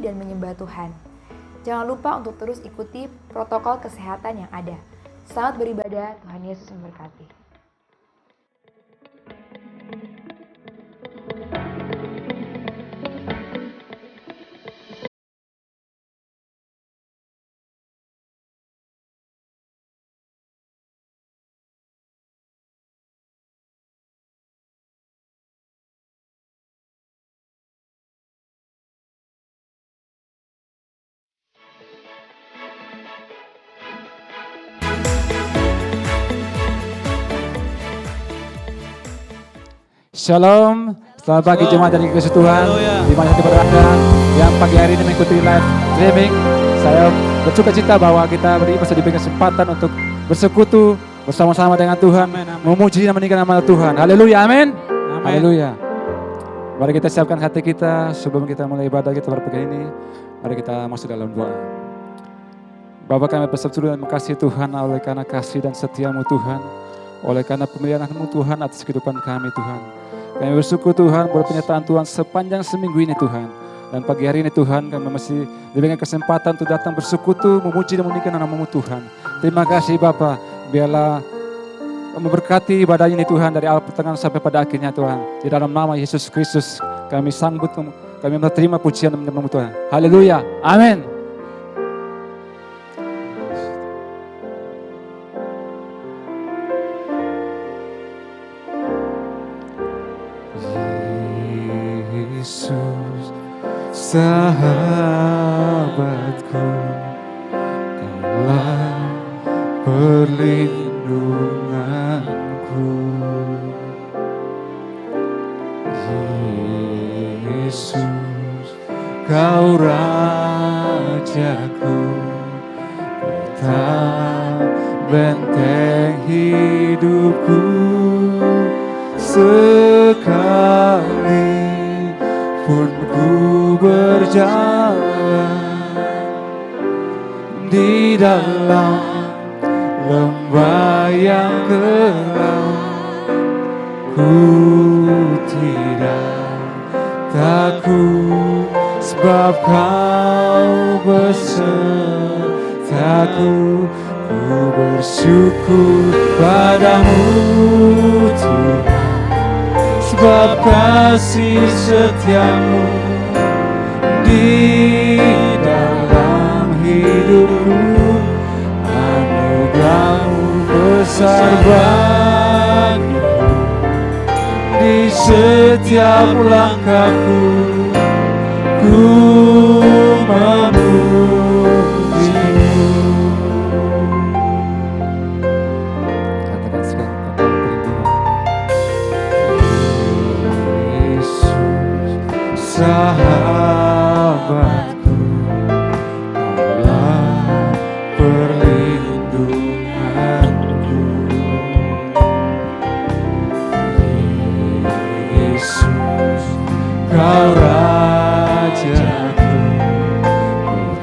dan menyembah Tuhan. Jangan lupa untuk terus ikuti protokol kesehatan yang ada. Selamat beribadah, Tuhan Yesus memberkati. Shalom, selamat pagi jemaat dari Kristus Tuhan, di mana kita berada, yang pagi hari ini mengikuti live streaming. Saya bersuka cita bahwa kita bisa diberi kesempatan untuk bersekutu bersama-sama dengan Tuhan, memuji dan meninggikan nama Tuhan. Haleluya, amin. Haleluya. Mari kita siapkan hati kita sebelum kita mulai ibadah kita pada pagi ini. Mari kita masuk dalam doa. Bapa kami bersyukur dan makasih Tuhan oleh karena kasih dan setiamu Tuhan, oleh karena pemeliharaan-Mu Tuhan atas kehidupan kami Tuhan. Kami bersyukur Tuhan buat penyertaan Tuhan sepanjang seminggu ini Tuhan. Dan pagi hari ini Tuhan kami masih diberikan kesempatan untuk datang bersekutu, memuji dan meninggikan nama-Mu Tuhan. Terima kasih Bapa, biarlah memberkati ibadah ini Tuhan dari awal pertengahan sampai pada akhirnya Tuhan. Di dalam nama Yesus Kristus kami sambut, kami menerima pujian dan nama Tuhan. Haleluya, amin. Yesus, sahabatku, Kaulah perlindunganku. Yesus, Kau Rajaku, Kau benteng hidupku. Sekali pun ku berjalan di dalam lembah yang gelap, ku tidak takut sebab Kau besertaku. Ku bersyukur padamu Tuhan, sebab kasih setiamu di dalam hidupku. Anugerah-Mu besar bagiku, di setiap langkahku ku memuji-Mu. Katakan sekarang sahabatku, Kaulah perlindunganku. Yesus, Kau Rajaku,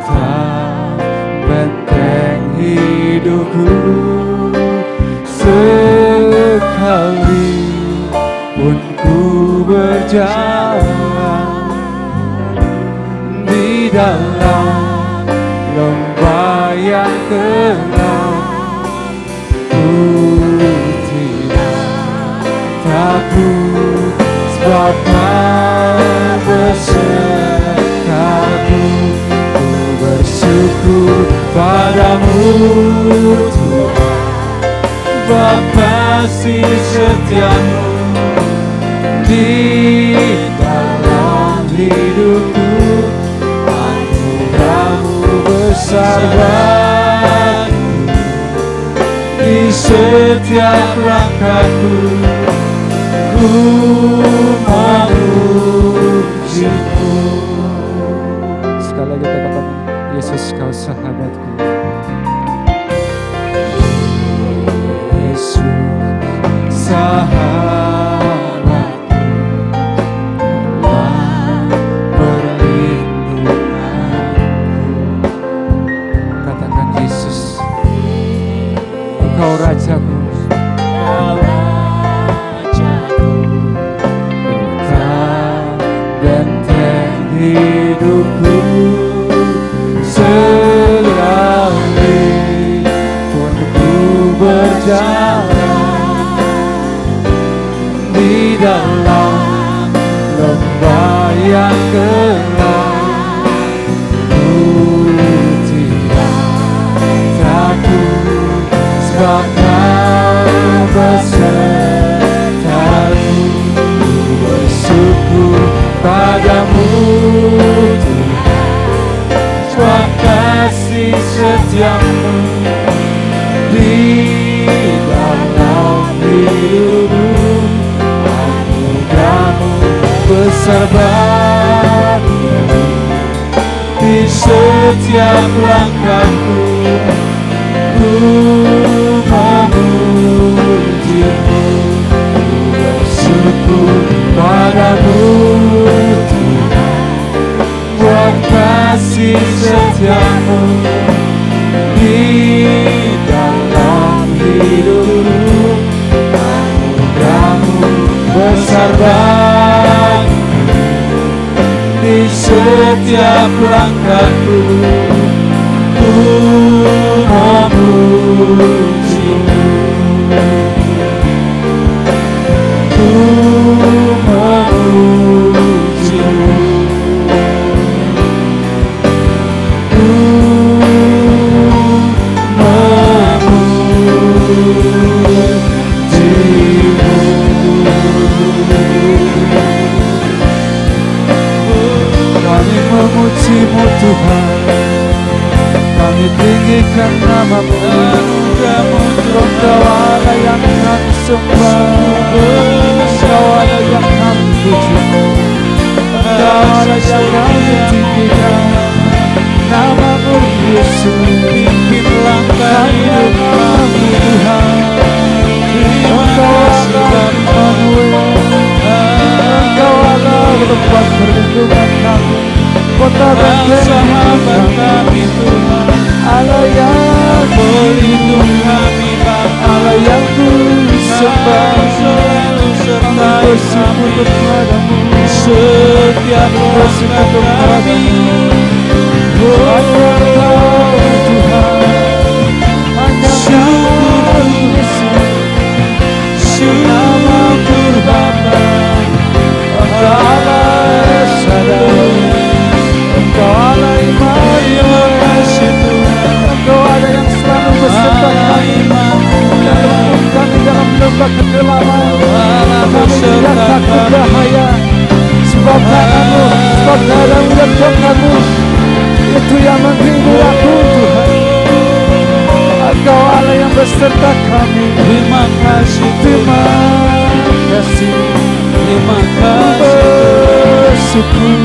Kau benteng hidupku. Sekali pun ku berjalan di dalam lembah yang gelap, ku tidak takut sebab Kau besertaku. Ku bersyukur padamu Tuhan, sebab kasih setiamu di dalam hidupku. Anugerah-Mu besar bagiku, di setiap langkahku ku memuji-Mu. Sekali lagi kita katakan, Yesus Kau sahabatku. Yesus sahabatku, Kaulah perlindunganku. Katakan Yesus, Engkau Rajaku, Kau Rajaku, Kau benteng hidupku. setiamu di dalam hidupku. Anugerahmu besar bagi di setiap langkahku. Ku memujimu, ku bersyukur padamu Tuhan, buat kasih setiamu di dalam hidupku. Anugerahmu besar bagi di setiap langkahku. Ku memujimu, ku memujimu, ku memujimu Tuhan, kami tinggikan namamu. Engkau Allah yang kami sembah, Engkau Allah yang kami puji, Engkau Allah yang kami tinggikan namamu Yesus. Pimpin langkah hidup kami Tuhan, Engkau Allah Immanuel, Engkau Allah tempat perlindungan kami, kota benteng sahabat kami Tuhan, Allah yang melindungi kami, Allah yang ku sembah, selalu bersyukur kepadamu setiap langkah kami. Hanya Engkau Tuhan, hanya Engkau Yesus, namamu Bapa, Engkau Allah Shaddai, Engkau Allah Immanuel, Engkau Allah yang selalu beserta kami, yang menuntun kami dalam lembah kegelapan. Kami tidak takut bahaya, sebab tanganmu, sebab dadamu dan tongkatmu itu yang menghibur aku Tuhan. Engkau Allah yang beserta kami. Terima kasih, terima kasih, terima kasih. Bersyukur,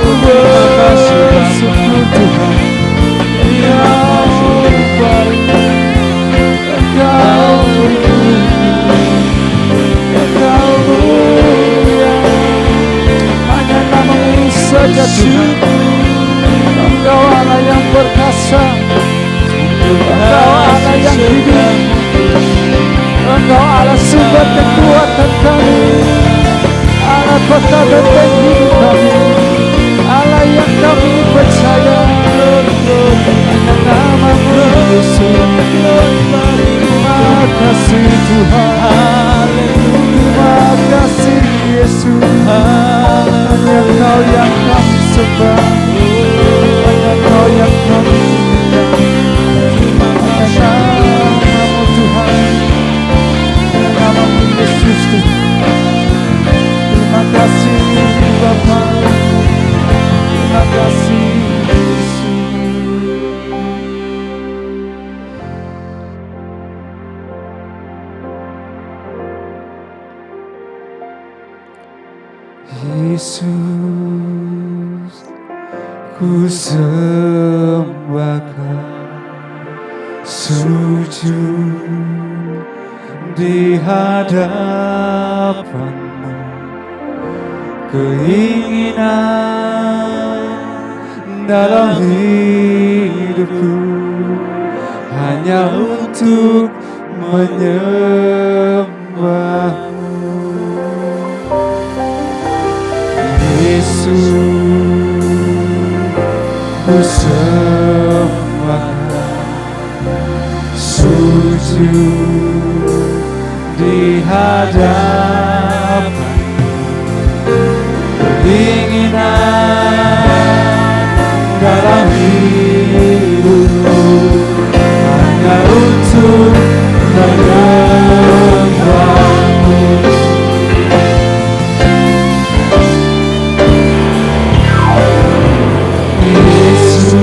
terima kasih, bersyukur Tuhan. Engkau baik, Engkau mulia, hanya namamu saja Tuhan. Engkau Allah yang perkasa, Engkau Allah yang hidup, Engkau Allah sumber kekuatan kami, Allah kota benteng hidup kami, Allah yang kami percaya. Hanya namamu Yesus. Terima kasih Tuhan, terima kasih Yesus. Hanya Kau yang kami sembah, hanya Kau yang kami tinggikan. Hanya namamu Tuhan, namamu Yesus Tuhan. Terima kasih Bapa, terima kasih Yesus. Yesus, ku sembahkan, sujud di hadapan-Mu. Keinginan dalam hidupku hanya untuk menyembah-Mu. Yesus, ku sembahkan, sujud di hadapan. Keinginan dalam hidupku hanya untuk menyembah-Mu. Yesus,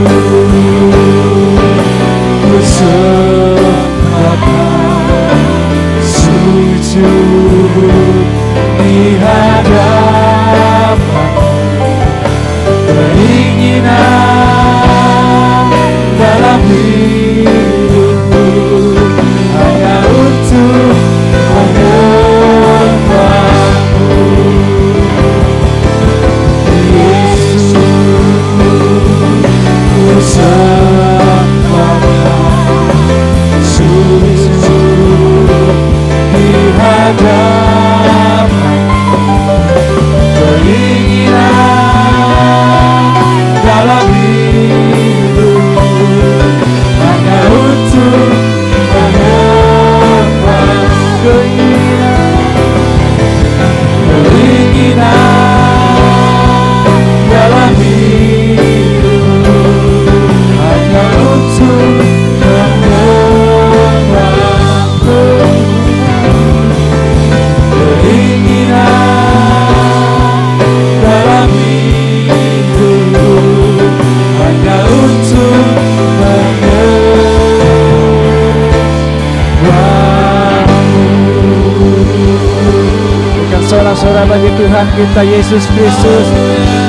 bersorak-sorak bagi Tuhan kita Yesus Kristus.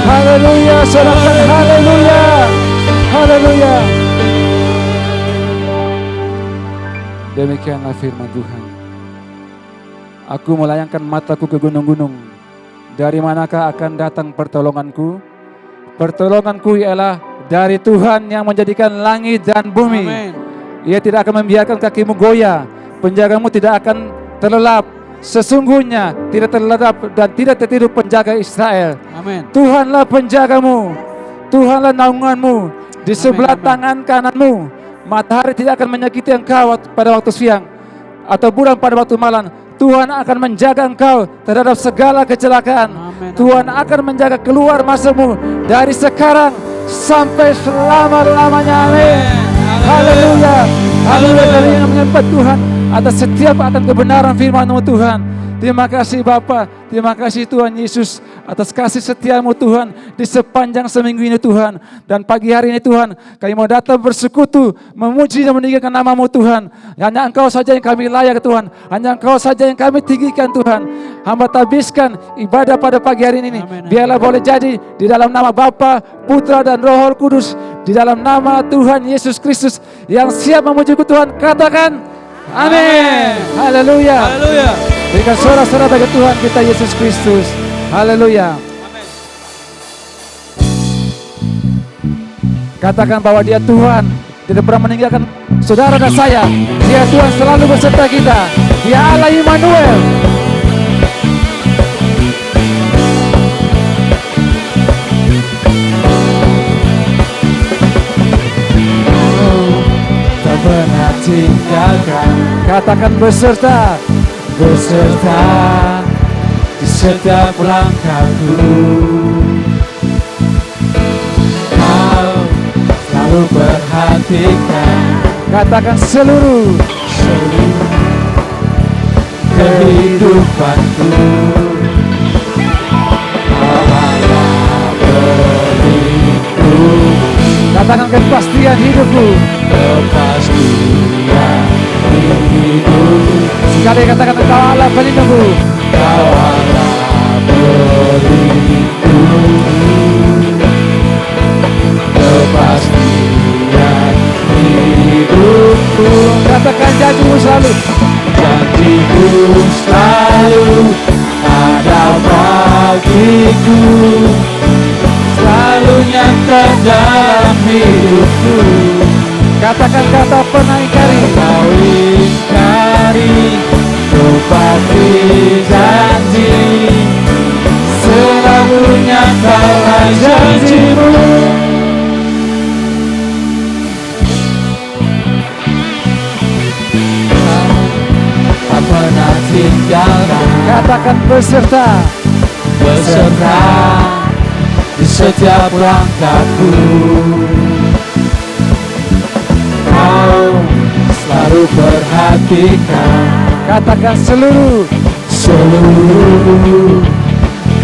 Haleluya, sorakan haleluya. Haleluya. Demikianlah firman Tuhan. Aku melayangkan mataku ke gunung-gunung. Dari manakah akan datang pertolonganku? Pertolonganku ialah dari Tuhan yang menjadikan langit dan bumi. Amin. Ia tidak akan membiarkan kakimu goyah. Penjagamu tidak akan terlelap. Sesungguhnya tidak terlelap dan tidak tertidur penjaga Israel. Amin. Tuhanlah penjagamu. Tuhanlah naunganmu. Di sebelah amin. tangan kananmu. Matahari tidak akan menyakiti engkau pada waktu siang, atau bulan pada waktu malam. Tuhan akan menjaga engkau terhadap segala kecelakaan. Amin. Tuhan akan menjaga keluar masukmu dari sekarang sampai selama-lamanya. Amin. Haleluya. Haleluya. Kami ingin menyembah Tuhan atas setiap akan kebenaran firman-Mu Tuhan. Terima kasih Bapa, terima kasih Tuhan Yesus atas kasih setiamu Tuhan di sepanjang seminggu ini Tuhan. Dan pagi hari ini Tuhan, kami mau datang bersekutu, memuji dan meninggikan nama-Mu Tuhan. Hanya Engkau saja yang kami layak Tuhan, hanya Engkau saja yang kami tinggikan Tuhan. Hamba tabiskan ibadah pada pagi hari ini, Amin. biarlah boleh jadi di dalam nama Bapa, Putra dan Roh Kudus, di dalam nama Tuhan Yesus Kristus yang siap memujiku Tuhan. Katakan amin. Haleluya. Haleluya. Berikan sorak-sorak bagi Tuhan kita Yesus Kristus. Haleluya. Katakan bahwa Dia Tuhan, tidak pernah meninggalkan saudara dan saya. Dia Tuhan selalu beserta kita. Dia Allah Immanuel. Tak pernah tinggalkan. Katakan beserta di setiap langkahku. Kau selalu perhatikan. Katakan seluruh kehidupanku. Allah berlindung. Katakan kepastian hidupku. Kepastian hidup. Sekali katakan Engkau Allah pelindungku. Engkau Allah pelindung. Kepastian hidupku. Katakan janjimu selalu. Janjimu selalu ada bagiku. Selalu nyata dalam hidupku. Katakan kata pernah ingkari. Kau ingkari tepati janji. Selalu nyatalah janjimu. Tak pernah tinggalkan. Katakan beserta di setiap langkahku. Kau selalu perhatikan. Katakan seluruh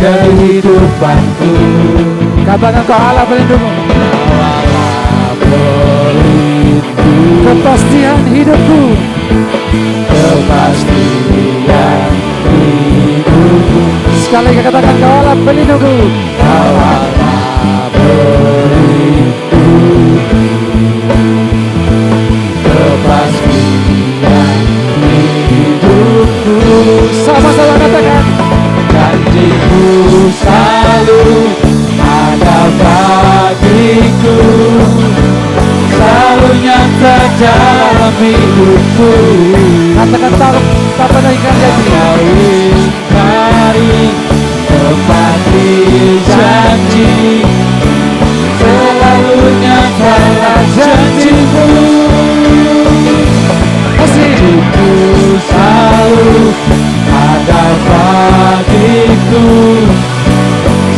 kehidupanku. Katakan Kau Allah pelindungmu. Allah pelindung. Kepastian hidupku. Kepastian hidupku. Sekali lagi katakan Kau Allah pelindungku. Kau Allah pelindung. Kepastian hidupku. Sama-sama katakan. Janjimu selalu ada bagiku. Selalu nyata dalam hidupku. Katakan tak pernah ingkar janji. Kau ingkari tepati janji. Selalu nyata janjimu. Hidupku selalu ada bagiku.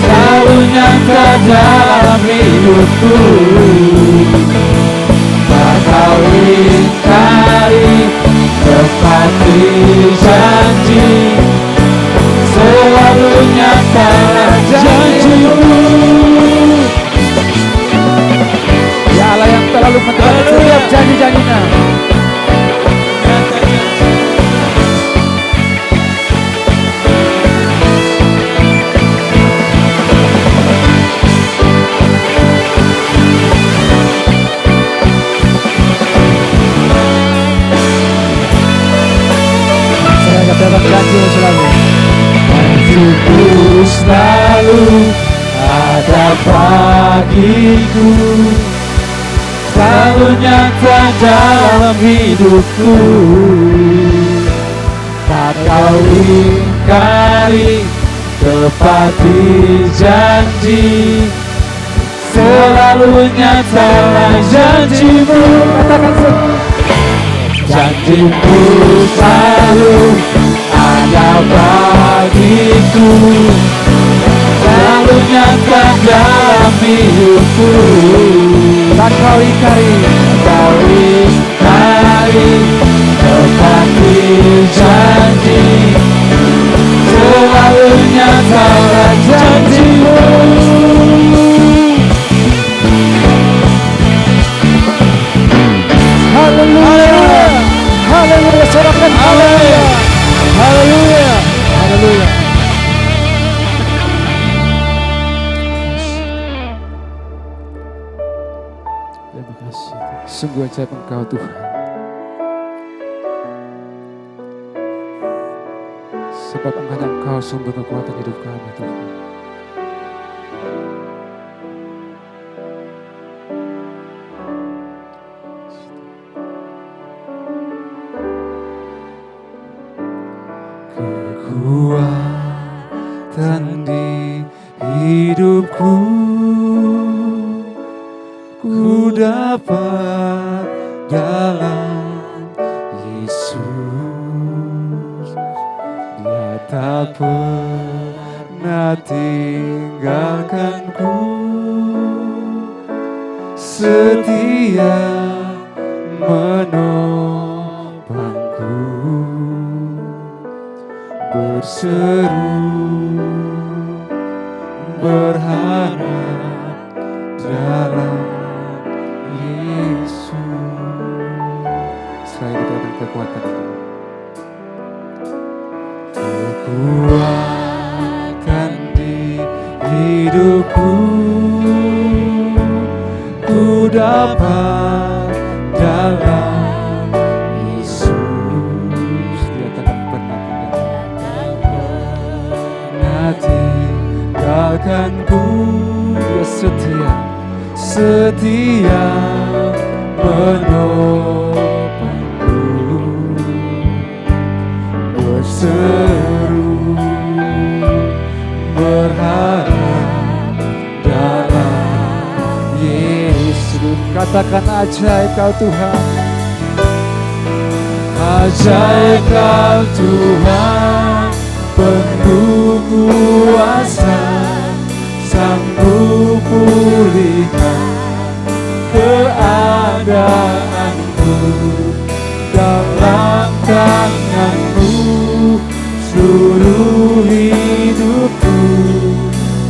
Selalu nyata dalam hidupku. Tak kau ingkari tepati janji. Selalu nyata janjimu. Ya Allah yang selalu menepati setiap janji-janjinya. bagiku, selalu nyata dalam hidupku. Tak kau ingkari, tepati janji, selalu nyata janjimu. Katakan janjimu selalu ada bagiku, selalu nyata dalam hidupku. Tak kau ingkari, tepati janji, selalu nyata janjimu. Haleluya, haleluya, sorakan haleluya, haleluya, haleluya. Terima kasih, sungguh ajaib Engkau Tuhan. Sebab hanya Engkau sumber kekuatan hidup kami Tuhan. Kekuatan di hidupku, ku dapat dalam Yesus. Dia tak pernah tinggalkanku, setia menopangku, berseru berharap dalam Yesus. Selain itu ada kekuatan itu. Kekuatan di hidupku, ku dapat dalam Yesus. Dia tak pernah tinggalkanku. Dia setia, setia menopangku, berseru berharap dalam Yesus. Katakan ajaib Kau Tuhan, ajaib Kau Tuhan, penuh kuasa, sanggup pulihkan keadaanku. Dalam tangan-Mu seluruh hidupku,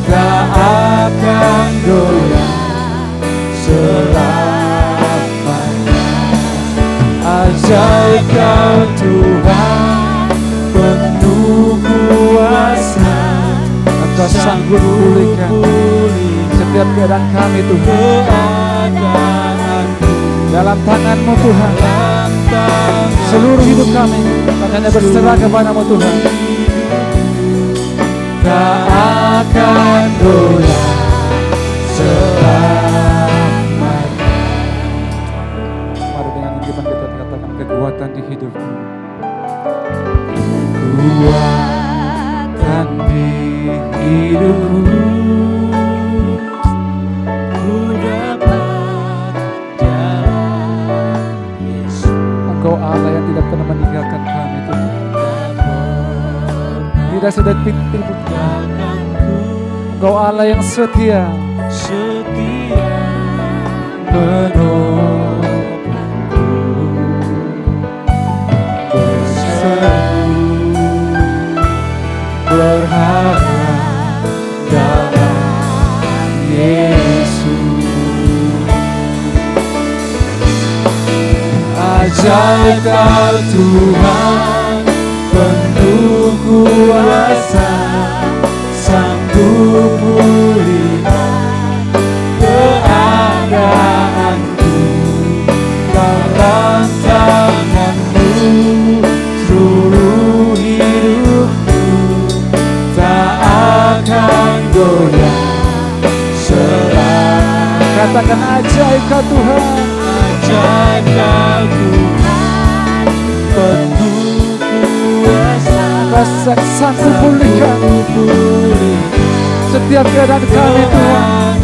tak akan goyah selamanya. Ajaib Kau Tuhan, penuh kuasa, Engkau sanggup pulihkan setiap keadaan kami Tuhan. Dalam tangan-Mu Tuhan, seluruh hidup kami hanya berserah kepada-Mu Tuhan. Tak akan goyah selamanya. Mari dengan iman kita katakan kekuatan di hidupku. Kekuatan di hidupku, ku dapat dalam Yesus. Engkau Allah yang tidak pernah meninggalkan kami Tuhan. Tidak sedetik pun. Engkau Allah yang setia, setia menopangku, berseru berharap dalam Yesus. Ajaib Kau Tuhan, penuh kuasa, sanggup pulihkan keadaanku. Dalam tangan-Mu seluruh hidupku, tak akan goyah Katakan ajaib kau Tuhan. Ajaib kau Tuhan, penuh kuasa. Rasa sanggup pulihkan setiap keadaan kami Tuhan.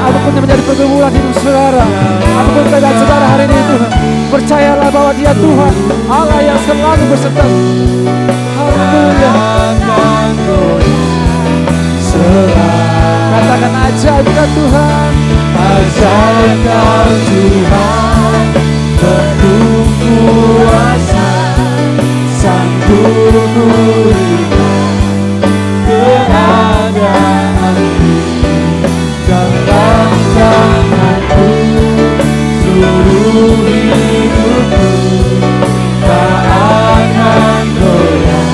Apapun yang menjadi pergumulan hidup saudara, apapun keadaan saudara hari ini Tuhan, percayalah bahwa Dia Tuhan, Allah yang selalu berserta. Haleluya. Katakan ajaib kau Tuhan. Ajaib kau Tuhan, penuh kuasa, sanggup pulihkan keadaanku. Dalam tanganku seluruh hidupku, tak akan goyah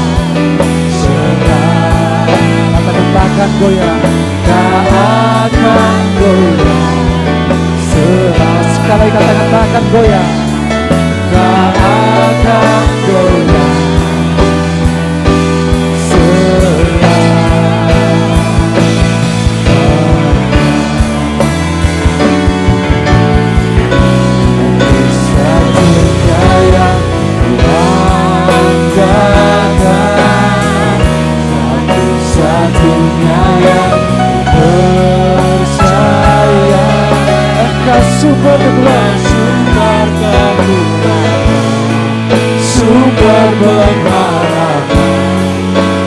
selama. Katakan takkan goyah. Tak akan goyah selama. Sekali katakan takkan goyah. Tak akan goyah selama. Satu-satunya yang kuandalkan, satu-satunya yang percaya. Engkau sumber kedua, Sumber kekuatan, sumber pengharapan,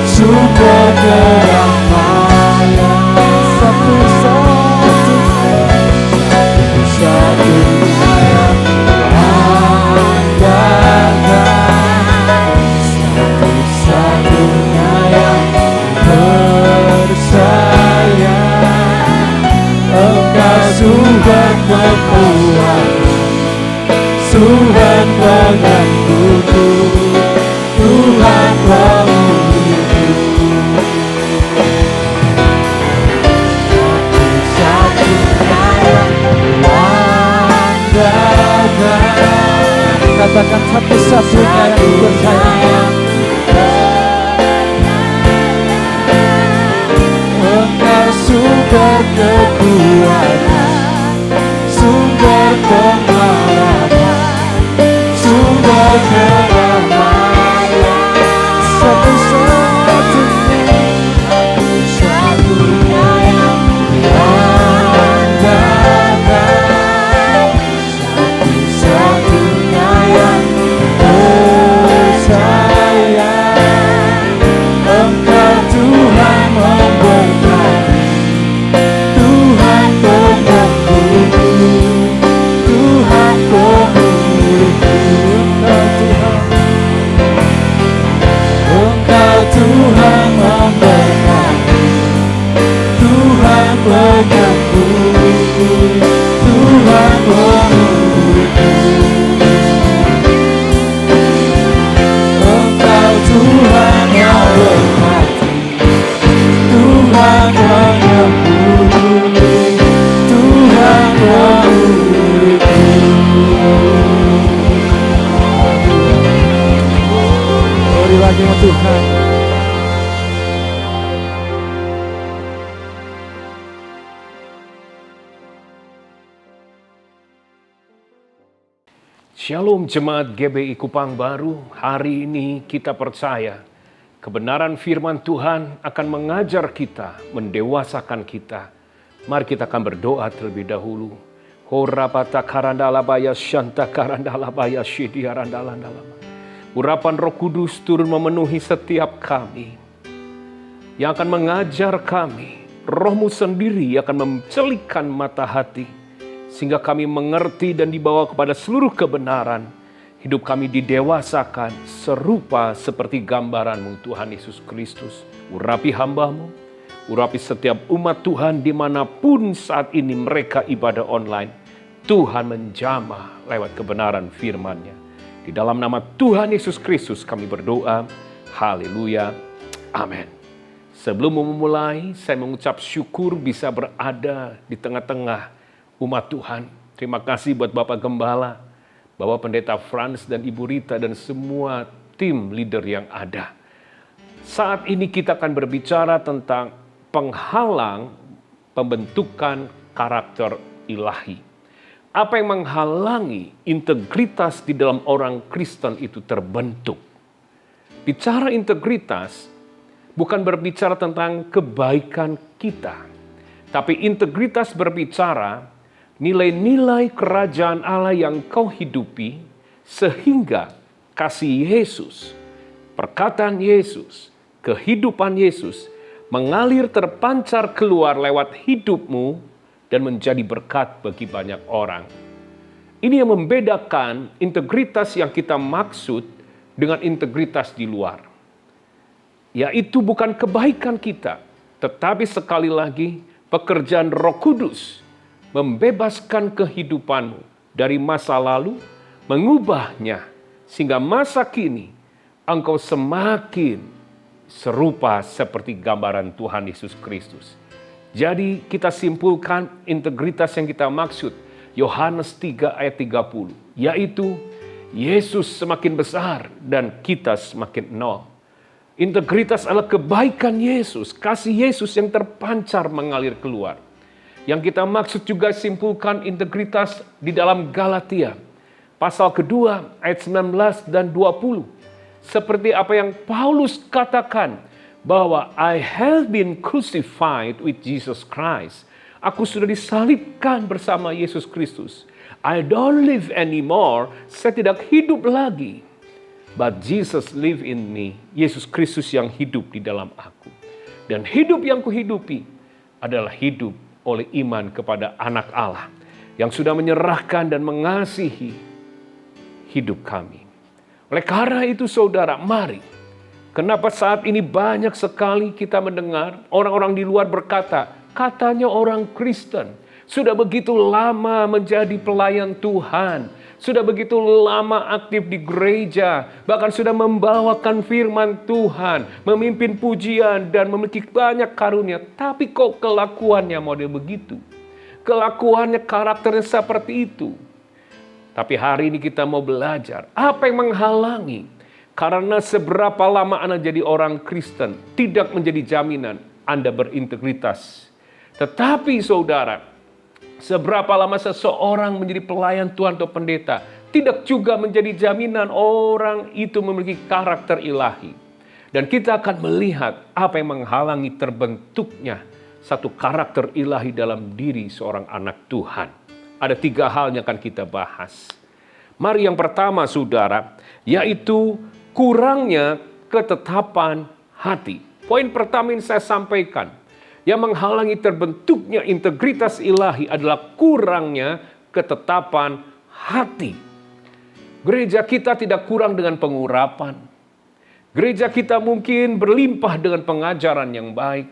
sumber kedamaian. Satu-satunya yang kuandalkan, satu-satunya yang percaya. Engkau sumber kekuatan, Tuhan penghiburku, Tuhan pemulihku. Satu-satunya yang kuandalkan, katakan satu-satunya yang dipercaya. Engkau sumber kekuatan, sumber pengharapan, sumber kedamaian. Satu-satunya yang kuandalkan, satu-satunya yang percaya. Engkau Tuhan memberkati, Tuhan penyembuhku, Tuhan pemulihku. Engkau Tuhan memberkati, Tuhan penyembuhku, Tuhan pemulihku. Engkau Tuhan yang berkati, Tuhan penyembuh, Tuhan pemulihku. Glory lagi Tuhan. Shalom Jemaat GBI Kupang Baru, hari ini kita percaya kebenaran firman Tuhan akan mengajar kita, mendewasakan kita. Mari kita akan berdoa terlebih dahulu. Horapata karandalabaya syanta karandalabaya syidiarandalandalama. Urapan Roh Kudus turun memenuhi setiap kami, yang akan mengajar kami. Roh-Mu sendiri akan mencelikan mata hati, sehingga kami mengerti dan dibawa kepada seluruh kebenaran. Hidup kami didewasakan serupa seperti gambaran-Mu Tuhan Yesus Kristus. Urapi hamba-Mu, urapi setiap umat Tuhan dimanapun saat ini mereka ibadah online. Tuhan menjamah lewat kebenaran firman-Nya. Di dalam nama Tuhan Yesus Kristus kami berdoa. Haleluya. Amin. Sebelum memulai, saya mengucap syukur bisa berada di tengah-tengah umat Tuhan. Terima kasih buat Bapak Gembala, Bapak Pendeta Frans dan Ibu Rita dan semua tim leader yang ada. Saat ini kita akan berbicara tentang penghalang pembentukan karakter ilahi. Apa yang menghalangi integritas di dalam orang Kristen itu terbentuk? Bicara integritas bukan berbicara tentang kebaikan kita, tapi integritas berbicara nilai-nilai kerajaan Allah yang kau hidupi, sehingga kasih Yesus, perkataan Yesus, kehidupan Yesus mengalir terpancar keluar lewat hidupmu dan menjadi berkat bagi banyak orang. Ini yang membedakan integritas yang kita maksud dengan integritas di luar. Yaitu bukan kebaikan kita, tetapi sekali lagi pekerjaan Roh Kudus membebaskan kehidupanmu dari masa lalu, mengubahnya sehingga masa kini engkau semakin serupa seperti gambaran Tuhan Yesus Kristus. Jadi kita simpulkan integritas yang kita maksud, Yohanes 3 ayat 30, yaitu Yesus semakin besar dan kita semakin nol. Integritas adalah kebaikan Yesus, kasih Yesus yang terpancar mengalir keluar. Yang kita maksud juga simpulkan integritas di dalam Galatia, pasal kedua ayat 19 dan 20. Seperti apa yang Paulus katakan, bahwa I have been crucified with Jesus Christ. Aku sudah disalibkan bersama Yesus Kristus. I don't live anymore. Saya tidak hidup lagi. But Jesus live in me. Yesus Kristus yang hidup di dalam aku. Dan hidup yang kuhidupi adalah hidup oleh iman kepada anak Allah yang sudah menyerahkan dan mengasihi hidup kami. Oleh karena itu saudara, mari. Kenapa saat ini banyak sekali kita mendengar orang-orang di luar berkata, katanya orang Kristen sudah begitu lama menjadi pelayan Tuhan, sudah begitu lama aktif di gereja, bahkan sudah membawakan firman Tuhan, memimpin pujian dan memiliki banyak karunia, tapi kok kelakuannya model begitu? Kelakuannya, karakternya seperti itu. Tapi hari ini kita mau belajar apa yang menghalangi. Karena seberapa lama Anda jadi orang Kristen tidak menjadi jaminan Anda berintegritas. Tetapi saudara, seberapa lama seseorang menjadi pelayan Tuhan atau pendeta tidak juga menjadi jaminan orang itu memiliki karakter ilahi. Dan kita akan melihat apa yang menghalangi terbentuknya satu karakter ilahi dalam diri seorang anak Tuhan. Ada 3 hal yang akan kita bahas. Mari yang pertama saudara, yaitu kurangnya ketetapan hati. Poin pertama yang saya sampaikan, yang menghalangi terbentuknya integritas ilahi adalah kurangnya ketetapan hati. Gereja kita tidak kurang dengan pengurapan. Gereja kita mungkin berlimpah dengan pengajaran yang baik.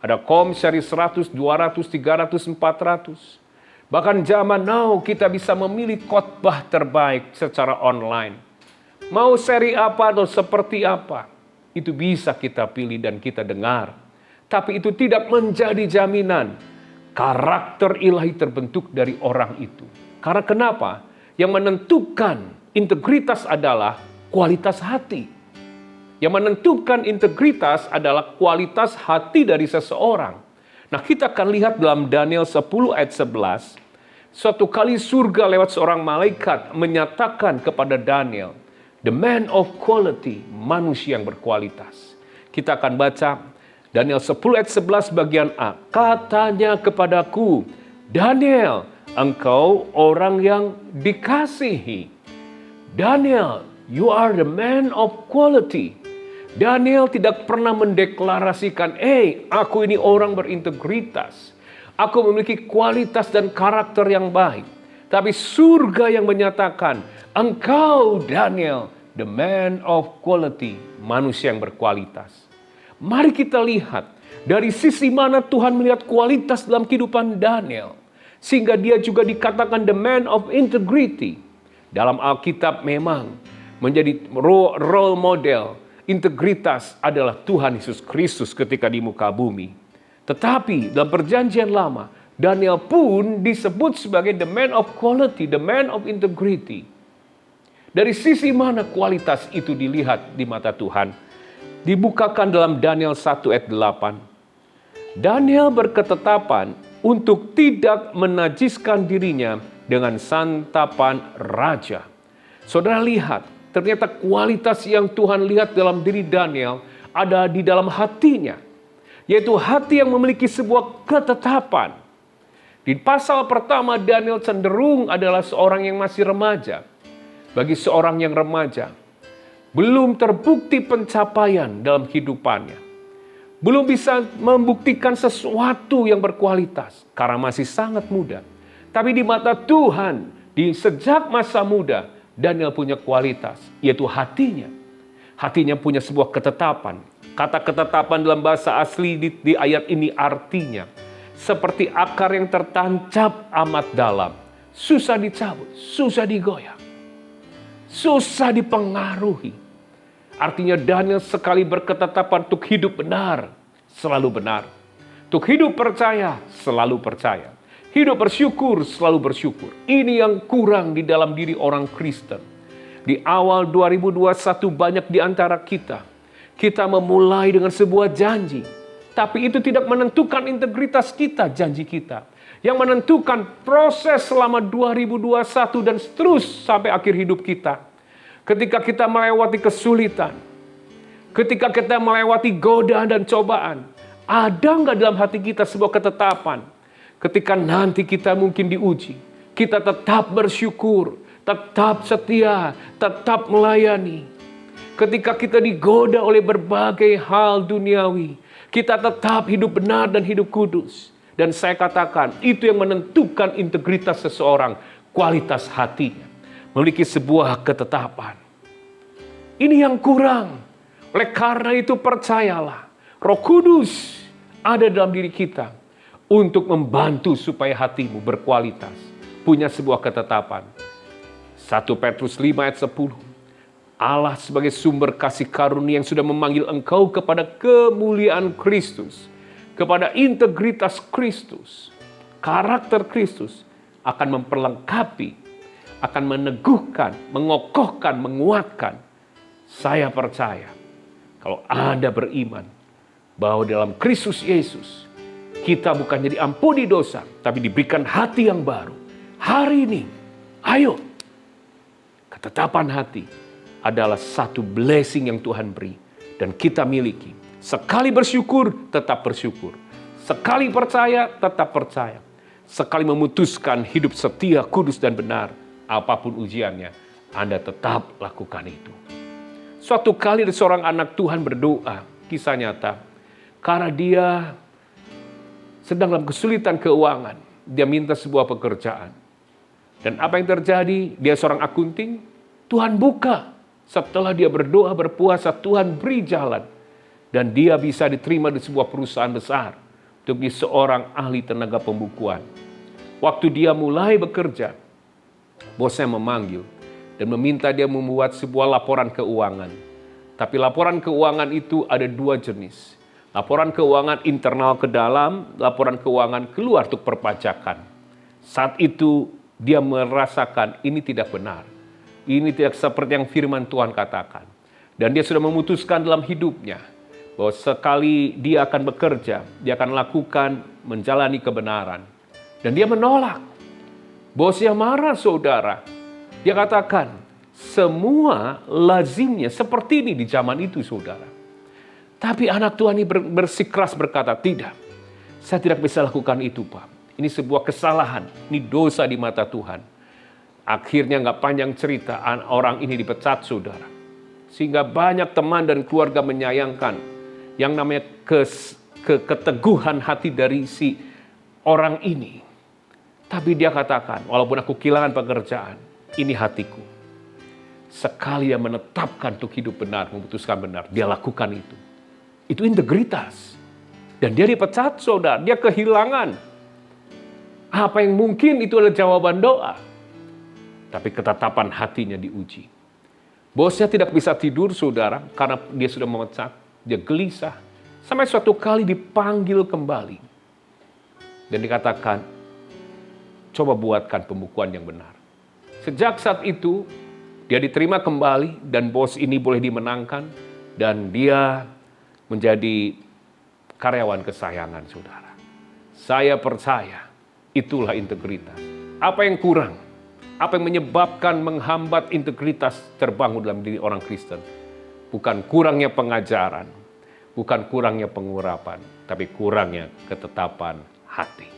Ada seri 100, 200, 300, 400. Bahkan zaman now kita bisa memilih khotbah terbaik secara online. Mau seri apa atau seperti apa, itu bisa kita pilih dan kita dengar. Tapi itu tidak menjadi jaminan karakter ilahi terbentuk dari orang itu. Karena kenapa? Yang menentukan integritas adalah kualitas hati. Yang menentukan integritas adalah kualitas hati dari seseorang. Nah, kita akan lihat dalam Daniel 10 ayat 11. Suatu kali surga lewat seorang malaikat menyatakan kepada Daniel, the man of quality, manusia yang berkualitas. Kita akan baca Daniel 10 ayat 11 bagian A. Katanya kepadaku, Daniel, engkau orang yang dikasihi. Daniel, you are the man of quality. Daniel tidak pernah mendeklarasikan, aku ini orang berintegritas. Aku memiliki kualitas dan karakter yang baik. Tapi surga yang menyatakan, engkau Daniel, the man of quality, manusia yang berkualitas. Mari kita lihat dari sisi mana Tuhan melihat kualitas dalam kehidupan Daniel. Sehingga dia juga dikatakan the man of integrity. Dalam Alkitab memang menjadi role model. Integritas adalah Tuhan Yesus Kristus ketika di muka bumi. Tetapi dalam perjanjian lama, Daniel pun disebut sebagai the man of quality, the man of integrity. Dari sisi mana kualitas itu dilihat di mata Tuhan? Dibukakan dalam Daniel 1 ayat 8. Daniel berketetapan untuk tidak menajiskan dirinya dengan santapan raja. Saudara lihat, ternyata kualitas yang Tuhan lihat dalam diri Daniel ada di dalam hatinya, yaitu hati yang memiliki sebuah ketetapan. Di pasal pertama, Daniel cenderung adalah seorang yang masih remaja. Bagi seorang yang remaja, belum terbukti pencapaian dalam hidupannya. Belum bisa membuktikan sesuatu yang berkualitas karena masih sangat muda. Tapi di mata Tuhan, sejak masa muda, Daniel punya kualitas, yaitu hatinya. Hatinya punya sebuah ketetapan. Kata ketetapan dalam bahasa asli di ayat ini artinya seperti akar yang tertancap amat dalam. Susah dicabut, susah digoyang, susah dipengaruhi. Artinya Daniel sekali berketetapan untuk hidup benar, selalu benar. Untuk hidup percaya, selalu percaya. Hidup bersyukur, selalu bersyukur. Ini yang kurang di dalam diri orang Kristen. Di awal 2021 banyak di antara kita memulai dengan sebuah janji. Tapi itu tidak menentukan integritas kita, janji kita. Yang menentukan proses selama 2021 dan terus sampai akhir hidup kita. Ketika kita melewati kesulitan, ketika kita melewati godaan dan cobaan, ada nggak dalam hati kita sebuah ketetapan? Ketika nanti kita mungkin diuji, kita tetap bersyukur, tetap setia, tetap melayani. Ketika kita digoda oleh berbagai hal duniawi, kita tetap hidup benar dan hidup kudus. Dan saya katakan, itu yang menentukan integritas seseorang, kualitas hatinya. Memiliki sebuah ketetapan. Ini yang kurang. Oleh karena itu percayalah, Roh Kudus ada dalam diri kita untuk membantu supaya hatimu berkualitas, punya sebuah ketetapan. 1 Petrus 5 ayat 10. Allah sebagai sumber kasih karunia yang sudah memanggil engkau kepada kemuliaan Kristus, kepada integritas Kristus, karakter Kristus akan memperlengkapi, akan meneguhkan, mengokohkan, menguatkan. Saya percaya kalau Anda beriman bahwa dalam Kristus Yesus kita bukan jadi ampuni dosa, tapi diberikan hati yang baru. Hari ini, ayo. Ketetapan hati adalah satu blessing yang Tuhan beri dan kita miliki. Sekali bersyukur, tetap bersyukur. Sekali percaya, tetap percaya. Sekali memutuskan hidup setia, kudus dan benar, apapun ujiannya, Anda tetap lakukan itu. Suatu kali ada seorang anak Tuhan berdoa, kisah nyata, karena dia sedang dalam kesulitan keuangan, dia minta sebuah pekerjaan. Dan apa yang terjadi? Dia seorang akunting, Tuhan buka. Setelah dia berdoa, berpuasa, Tuhan beri jalan. Dan dia bisa diterima di sebuah perusahaan besar untuk menjadi seorang ahli tenaga pembukuan. Waktu dia mulai bekerja, bosnya memanggil dan meminta dia membuat sebuah laporan keuangan. Tapi laporan keuangan itu ada dua jenis. Laporan keuangan internal ke dalam, laporan keuangan keluar untuk perpajakan. Saat itu dia merasakan ini tidak benar. Ini tidak seperti yang firman Tuhan katakan. Dan dia sudah memutuskan dalam hidupnya bahwa sekali dia akan bekerja, dia akan lakukan menjalani kebenaran. Dan dia menolak. Bosnya marah, saudara. Dia katakan, semua lazimnya seperti ini di zaman itu, saudara. Tapi anak Tuhan ini bersikeras berkata, tidak. Saya tidak bisa lakukan itu, Pak. Ini sebuah kesalahan, ini dosa di mata Tuhan. Akhirnya nggak panjang cerita, orang ini dipecat, saudara. Sehingga banyak teman dan keluarga menyayangkan yang namanya keteguhan hati dari si orang ini. Tapi dia katakan, walaupun aku kehilangan pekerjaan, ini hatiku. Sekali dia menetapkan untuk hidup benar, memutuskan benar, dia lakukan itu. Itu integritas. Dan dia dipecat, saudara. Dia kehilangan. Apa yang mungkin itu adalah jawaban doa. Tapi ketetapan hatinya diuji. Bosnya tidak bisa tidur, saudara, karena dia sudah memecat. Dia gelisah. Sampai suatu kali dipanggil kembali. Dan dikatakan, coba buatkan pembukuan yang benar. Sejak saat itu, dia diterima kembali dan bos ini boleh dimenangkan. Dan dia menjadi karyawan kesayangan, saudara. Saya percaya itulah integritas. Apa yang kurang? Apa yang menyebabkan menghambat integritas terbangun dalam diri orang Kristen? Bukan kurangnya pengajaran, bukan kurangnya pengurapan, tapi kurangnya ketetapan hati.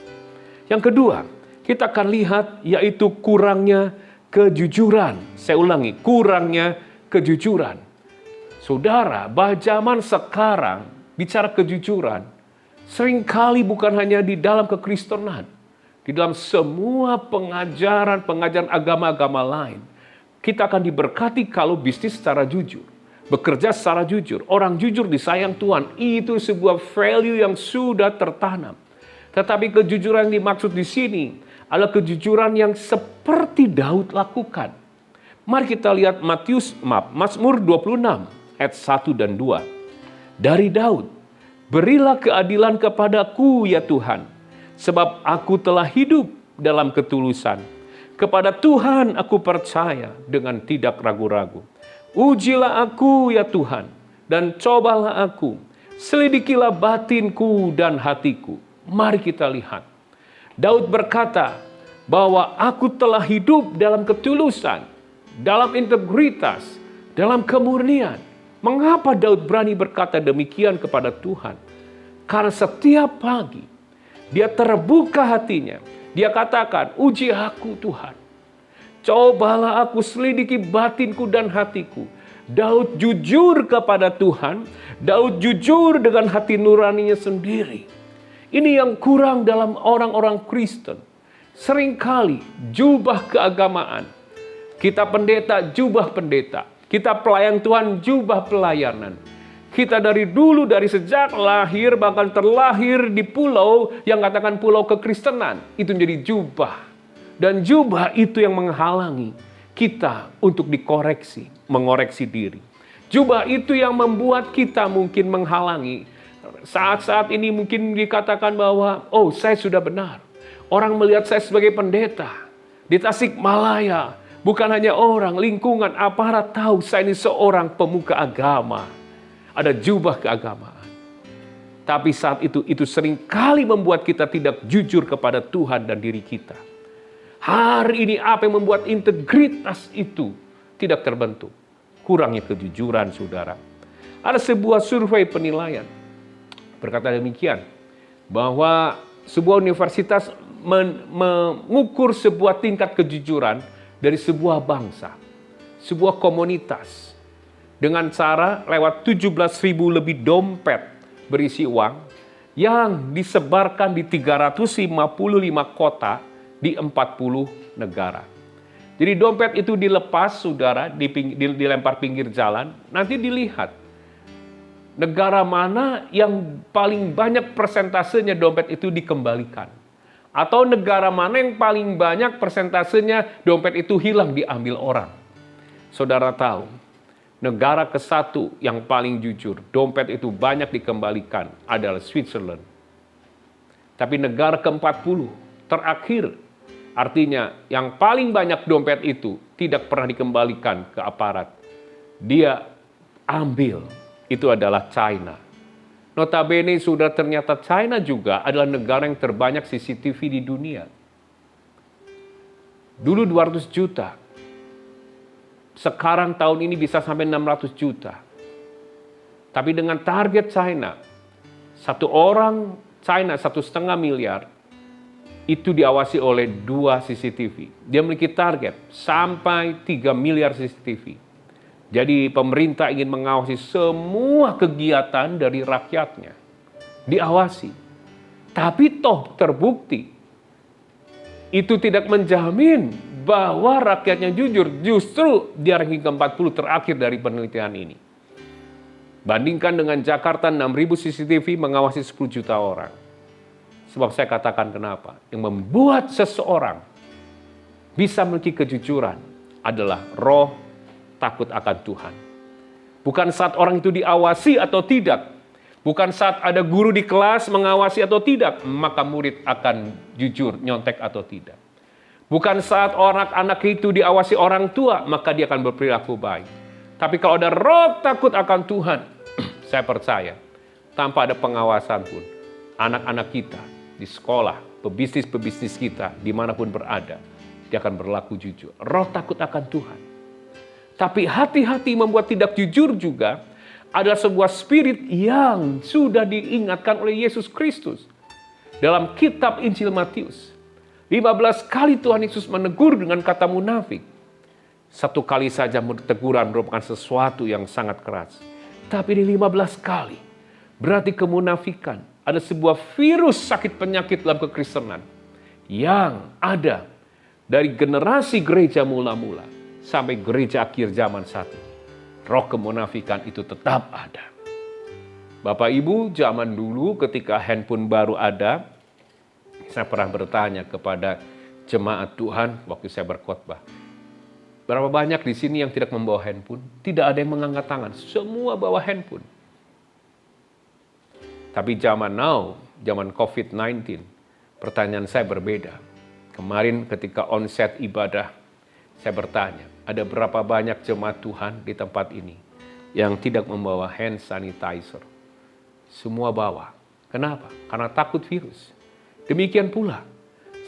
Yang kedua, kita akan lihat yaitu kurangnya kejujuran. Saya ulangi, kurangnya kejujuran. Saudara, zaman sekarang bicara kejujuran, seringkali bukan hanya di dalam kekristenan, di dalam semua pengajaran agama-agama lain. Kita akan diberkati kalau bisnis secara jujur, bekerja secara jujur. Orang jujur disayang Tuhan, itu sebuah value yang sudah tertanam. Tetapi kejujuran yang dimaksud di sini adalah kejujuran yang seperti Daud lakukan. Mari kita lihat Mazmur 26 ayat 1 dan 2. Dari Daud, berilah keadilan kepadaku ya Tuhan, sebab aku telah hidup dalam ketulusan. Kepada Tuhan aku percaya dengan tidak ragu-ragu. Ujilah aku ya Tuhan, dan cobalah aku. Selidikilah batinku dan hatiku. Mari kita lihat. Daud berkata bahwa aku telah hidup dalam ketulusan, dalam integritas, dalam kemurnian. Mengapa Daud berani berkata demikian kepada Tuhan? Karena setiap pagi dia terbuka hatinya. Dia katakan, uji aku Tuhan. Cobalah aku, selidiki batinku dan hatiku. Daud jujur kepada Tuhan. Daud jujur dengan hati nuraninya sendiri. Ini yang kurang dalam orang-orang Kristen. Seringkali jubah keagamaan. Kita pendeta, jubah pendeta. Kita pelayan Tuhan, jubah pelayanan. Kita dari dulu, dari sejak lahir, bahkan terlahir di pulau yang katakan pulau kekristenan. Itu menjadi jubah. Dan jubah itu yang menghalangi kita untuk dikoreksi, mengoreksi diri. Jubah itu yang membuat kita mungkin menghalangi. Saat-saat ini mungkin dikatakan bahwa, oh saya sudah benar. Orang melihat saya sebagai pendeta. Di Tasikmalaya, bukan hanya orang, lingkungan, aparat tahu saya ini seorang pemuka agama. Ada jubah keagamaan. Tapi saat itu seringkali membuat kita tidak jujur kepada Tuhan dan diri kita. Hari ini apa yang membuat integritas itu tidak terbentuk? Kurangnya kejujuran, saudara. Ada sebuah survei penilaian berkata demikian, bahwa sebuah universitas mengukur sebuah tingkat kejujuran dari sebuah bangsa, sebuah komunitas, dengan cara lewat 17.000 lebih dompet berisi uang yang disebarkan di 355 kota di 40 negara. Jadi dompet itu dilepas, saudara, dilempar pinggir jalan, nanti dilihat negara mana yang paling banyak persentasenya dompet itu dikembalikan. Atau negara mana yang paling banyak persentasenya dompet itu hilang, diambil orang. Saudara tahu, negara ke-1 yang paling jujur, dompet itu banyak dikembalikan adalah Switzerland. Tapi negara ke-40 terakhir, artinya yang paling banyak dompet itu tidak pernah dikembalikan ke aparat. Dia ambil, itu adalah China. Notabene sudah ternyata China juga adalah negara yang terbanyak CCTV di dunia. Dulu 200 juta. Sekarang tahun ini bisa sampai 600 juta. Tapi dengan target China, satu orang China 1,5 miliar, itu diawasi oleh 2 CCTV. Dia memiliki target sampai 3 miliar CCTV. Jadi pemerintah ingin mengawasi semua kegiatan dari rakyatnya. Diawasi. Tapi toh terbukti. Itu tidak menjamin bahwa rakyatnya jujur. Justru di ranking ke-40 terakhir dari penelitian ini. Bandingkan dengan Jakarta 6.000 CCTV mengawasi 10 juta orang. Sebab saya katakan kenapa. Yang membuat seseorang bisa memiliki kejujuran adalah roh takut akan Tuhan. Bukan saat orang itu diawasi atau tidak. Bukan saat ada guru di kelas mengawasi atau tidak, maka murid akan jujur, nyontek atau tidak. Bukan saat anak itu diawasi orang tua, maka dia akan berperilaku baik. Tapi kalau ada roh takut akan Tuhan, saya percaya, tanpa ada pengawasan pun, anak-anak kita di sekolah, pebisnis-pebisnis kita, dimanapun berada, dia akan berlaku jujur. Roh takut akan Tuhan. Tapi hati-hati membuat tidak jujur juga adalah sebuah spirit yang sudah diingatkan oleh Yesus Kristus. Dalam kitab Injil Matius, 15 kali Tuhan Yesus menegur dengan kata munafik. Satu kali saja teguran merupakan sesuatu yang sangat keras. Tapi di 15 kali, berarti kemunafikan ada sebuah virus sakit penyakit dalam kekristenan yang ada dari generasi gereja mula-mula sampai gereja akhir zaman saat ini. Roh kemunafikan itu tetap ada. Bapak Ibu, zaman dulu ketika handphone baru ada, saya pernah bertanya kepada jemaat Tuhan waktu saya berkhotbah. Berapa banyak di sini yang tidak membawa handphone? Tidak ada yang mengangkat tangan, semua bawa handphone. Tapi zaman now, zaman COVID-19, pertanyaan saya berbeda. Kemarin ketika onset ibadah, saya bertanya, ada berapa banyak jemaat Tuhan di tempat ini yang tidak membawa hand sanitizer? Semua bawa. Kenapa? Karena takut virus. Demikian pula,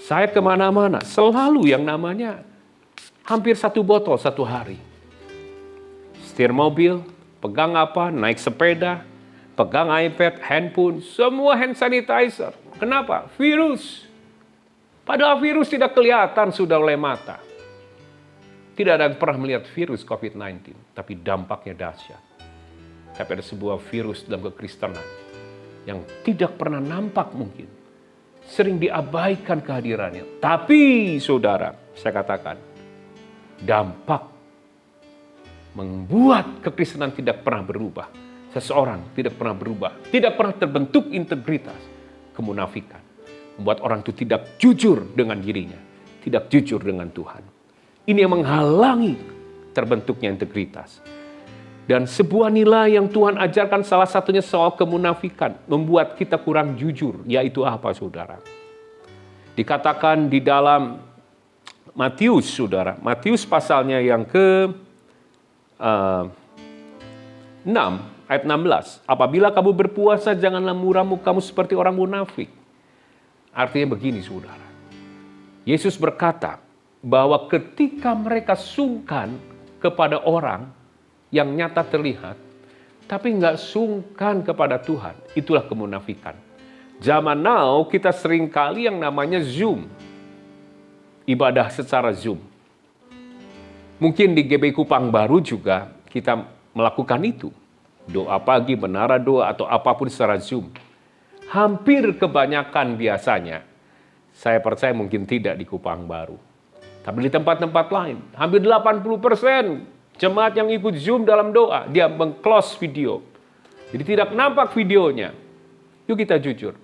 saya kemana-mana selalu yang namanya hampir 1 botol 1 hari. Setir mobil, pegang apa, naik sepeda, pegang iPad, handphone, semua hand sanitizer. Kenapa? Virus. Padahal virus tidak kelihatan sudah oleh mata. Tidak ada yang pernah melihat virus COVID-19, tapi dampaknya dahsyat. Tapi ada sebuah virus dalam kekristenan yang tidak pernah nampak mungkin. Sering diabaikan kehadirannya. Tapi saudara, saya katakan, dampak membuat kekristenan tidak pernah berubah. Seseorang tidak pernah berubah. Tidak pernah terbentuk integritas. Kemunafikan. Membuat orang itu tidak jujur dengan dirinya. Tidak jujur dengan Tuhan. Ini yang menghalangi terbentuknya integritas. Dan sebuah nilai yang Tuhan ajarkan salah satunya soal kemunafikan. Membuat kita kurang jujur. Yaitu apa saudara? Dikatakan di dalam Matius saudara. Matius pasalnya yang ke 6 ayat 16. Apabila kamu berpuasa janganlah muram mukamu seperti orang munafik. Artinya begini saudara. Yesus berkata bahwa ketika mereka sungkan kepada orang yang nyata terlihat, tapi nggak sungkan kepada Tuhan, itulah kemunafikan. Zaman now kita sering kali yang namanya Zoom, ibadah secara Zoom. Mungkin di GBI Kupang Baru juga kita melakukan itu. Doa pagi, menara doa, atau apapun secara Zoom. Hampir kebanyakan biasanya, saya percaya mungkin tidak di Kupang Baru. Tapi di tempat-tempat lain, hampir 80% jemaat yang ikut Zoom dalam doa, dia meng-close video. Jadi tidak nampak videonya. Yuk kita jujur.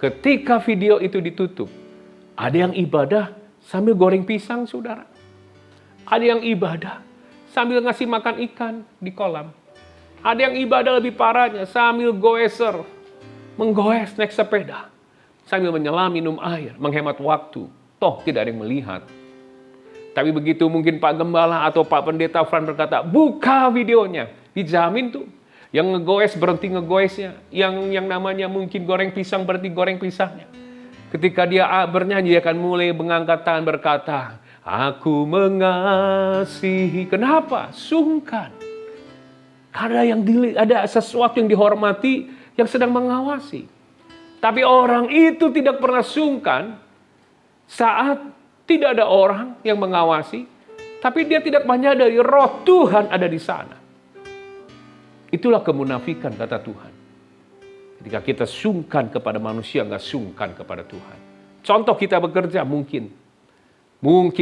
Ketika video itu ditutup, ada yang ibadah sambil goreng pisang, saudara. Ada yang ibadah sambil ngasih makan ikan di kolam. Ada yang ibadah lebih parahnya sambil goeser, menggoes naik sepeda. Sambil menyelam minum air, menghemat waktu. Toh tidak ada yang melihat. Tapi begitu mungkin Pak Gembala atau Pak Pendeta Fran berkata, buka videonya. Dijamin tuh. Yang ngegoes berhenti ngegoesnya. Yang namanya mungkin goreng pisang berhenti goreng pisangnya. Ketika dia bernyanyi, dia akan mulai mengangkat tangan berkata, aku mengasihi. Kenapa? Sungkan. Karena ada sesuatu yang dihormati yang sedang mengawasi. Tapi orang itu tidak pernah sungkan saat tidak ada orang yang mengawasi, tapi dia tidak menyadari roh Tuhan ada di sana. Itulah kemunafikan kata Tuhan. Ketika kita sungkan kepada manusia, nggak sungkan kepada Tuhan. Contoh kita bekerja mungkin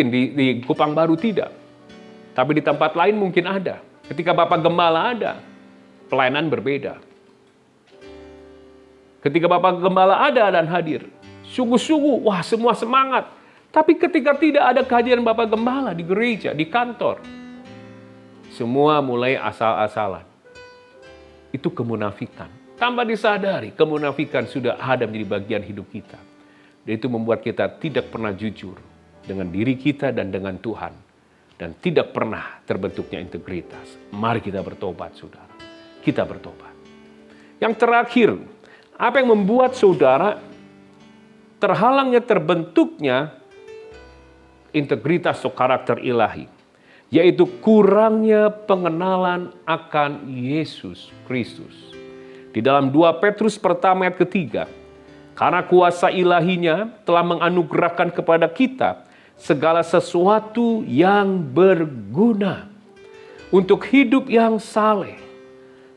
di Kupang Baru tidak. Tapi di tempat lain mungkin ada. Ketika Bapak Gembala ada, pelayanan berbeda. Ketika Bapak Gembala ada dan hadir, sungguh-sungguh, wah semua semangat. Tapi ketika tidak ada kehadiran Bapak Gembala di gereja, di kantor, semua mulai asal-asalan. Itu kemunafikan. Tanpa disadari, kemunafikan sudah ada menjadi bagian hidup kita. Dan itu membuat kita tidak pernah jujur dengan diri kita dan dengan Tuhan. Dan tidak pernah terbentuknya integritas. Mari kita bertobat, saudara. Kita bertobat. Yang terakhir, apa yang membuat saudara terhalangnya terbentuknya integritas atau karakter ilahi, yaitu kurangnya pengenalan akan Yesus Kristus. Di dalam 2 Petrus pertama ayat ketiga, karena kuasa ilahinya telah menganugerahkan kepada kita segala sesuatu yang berguna untuk hidup yang saleh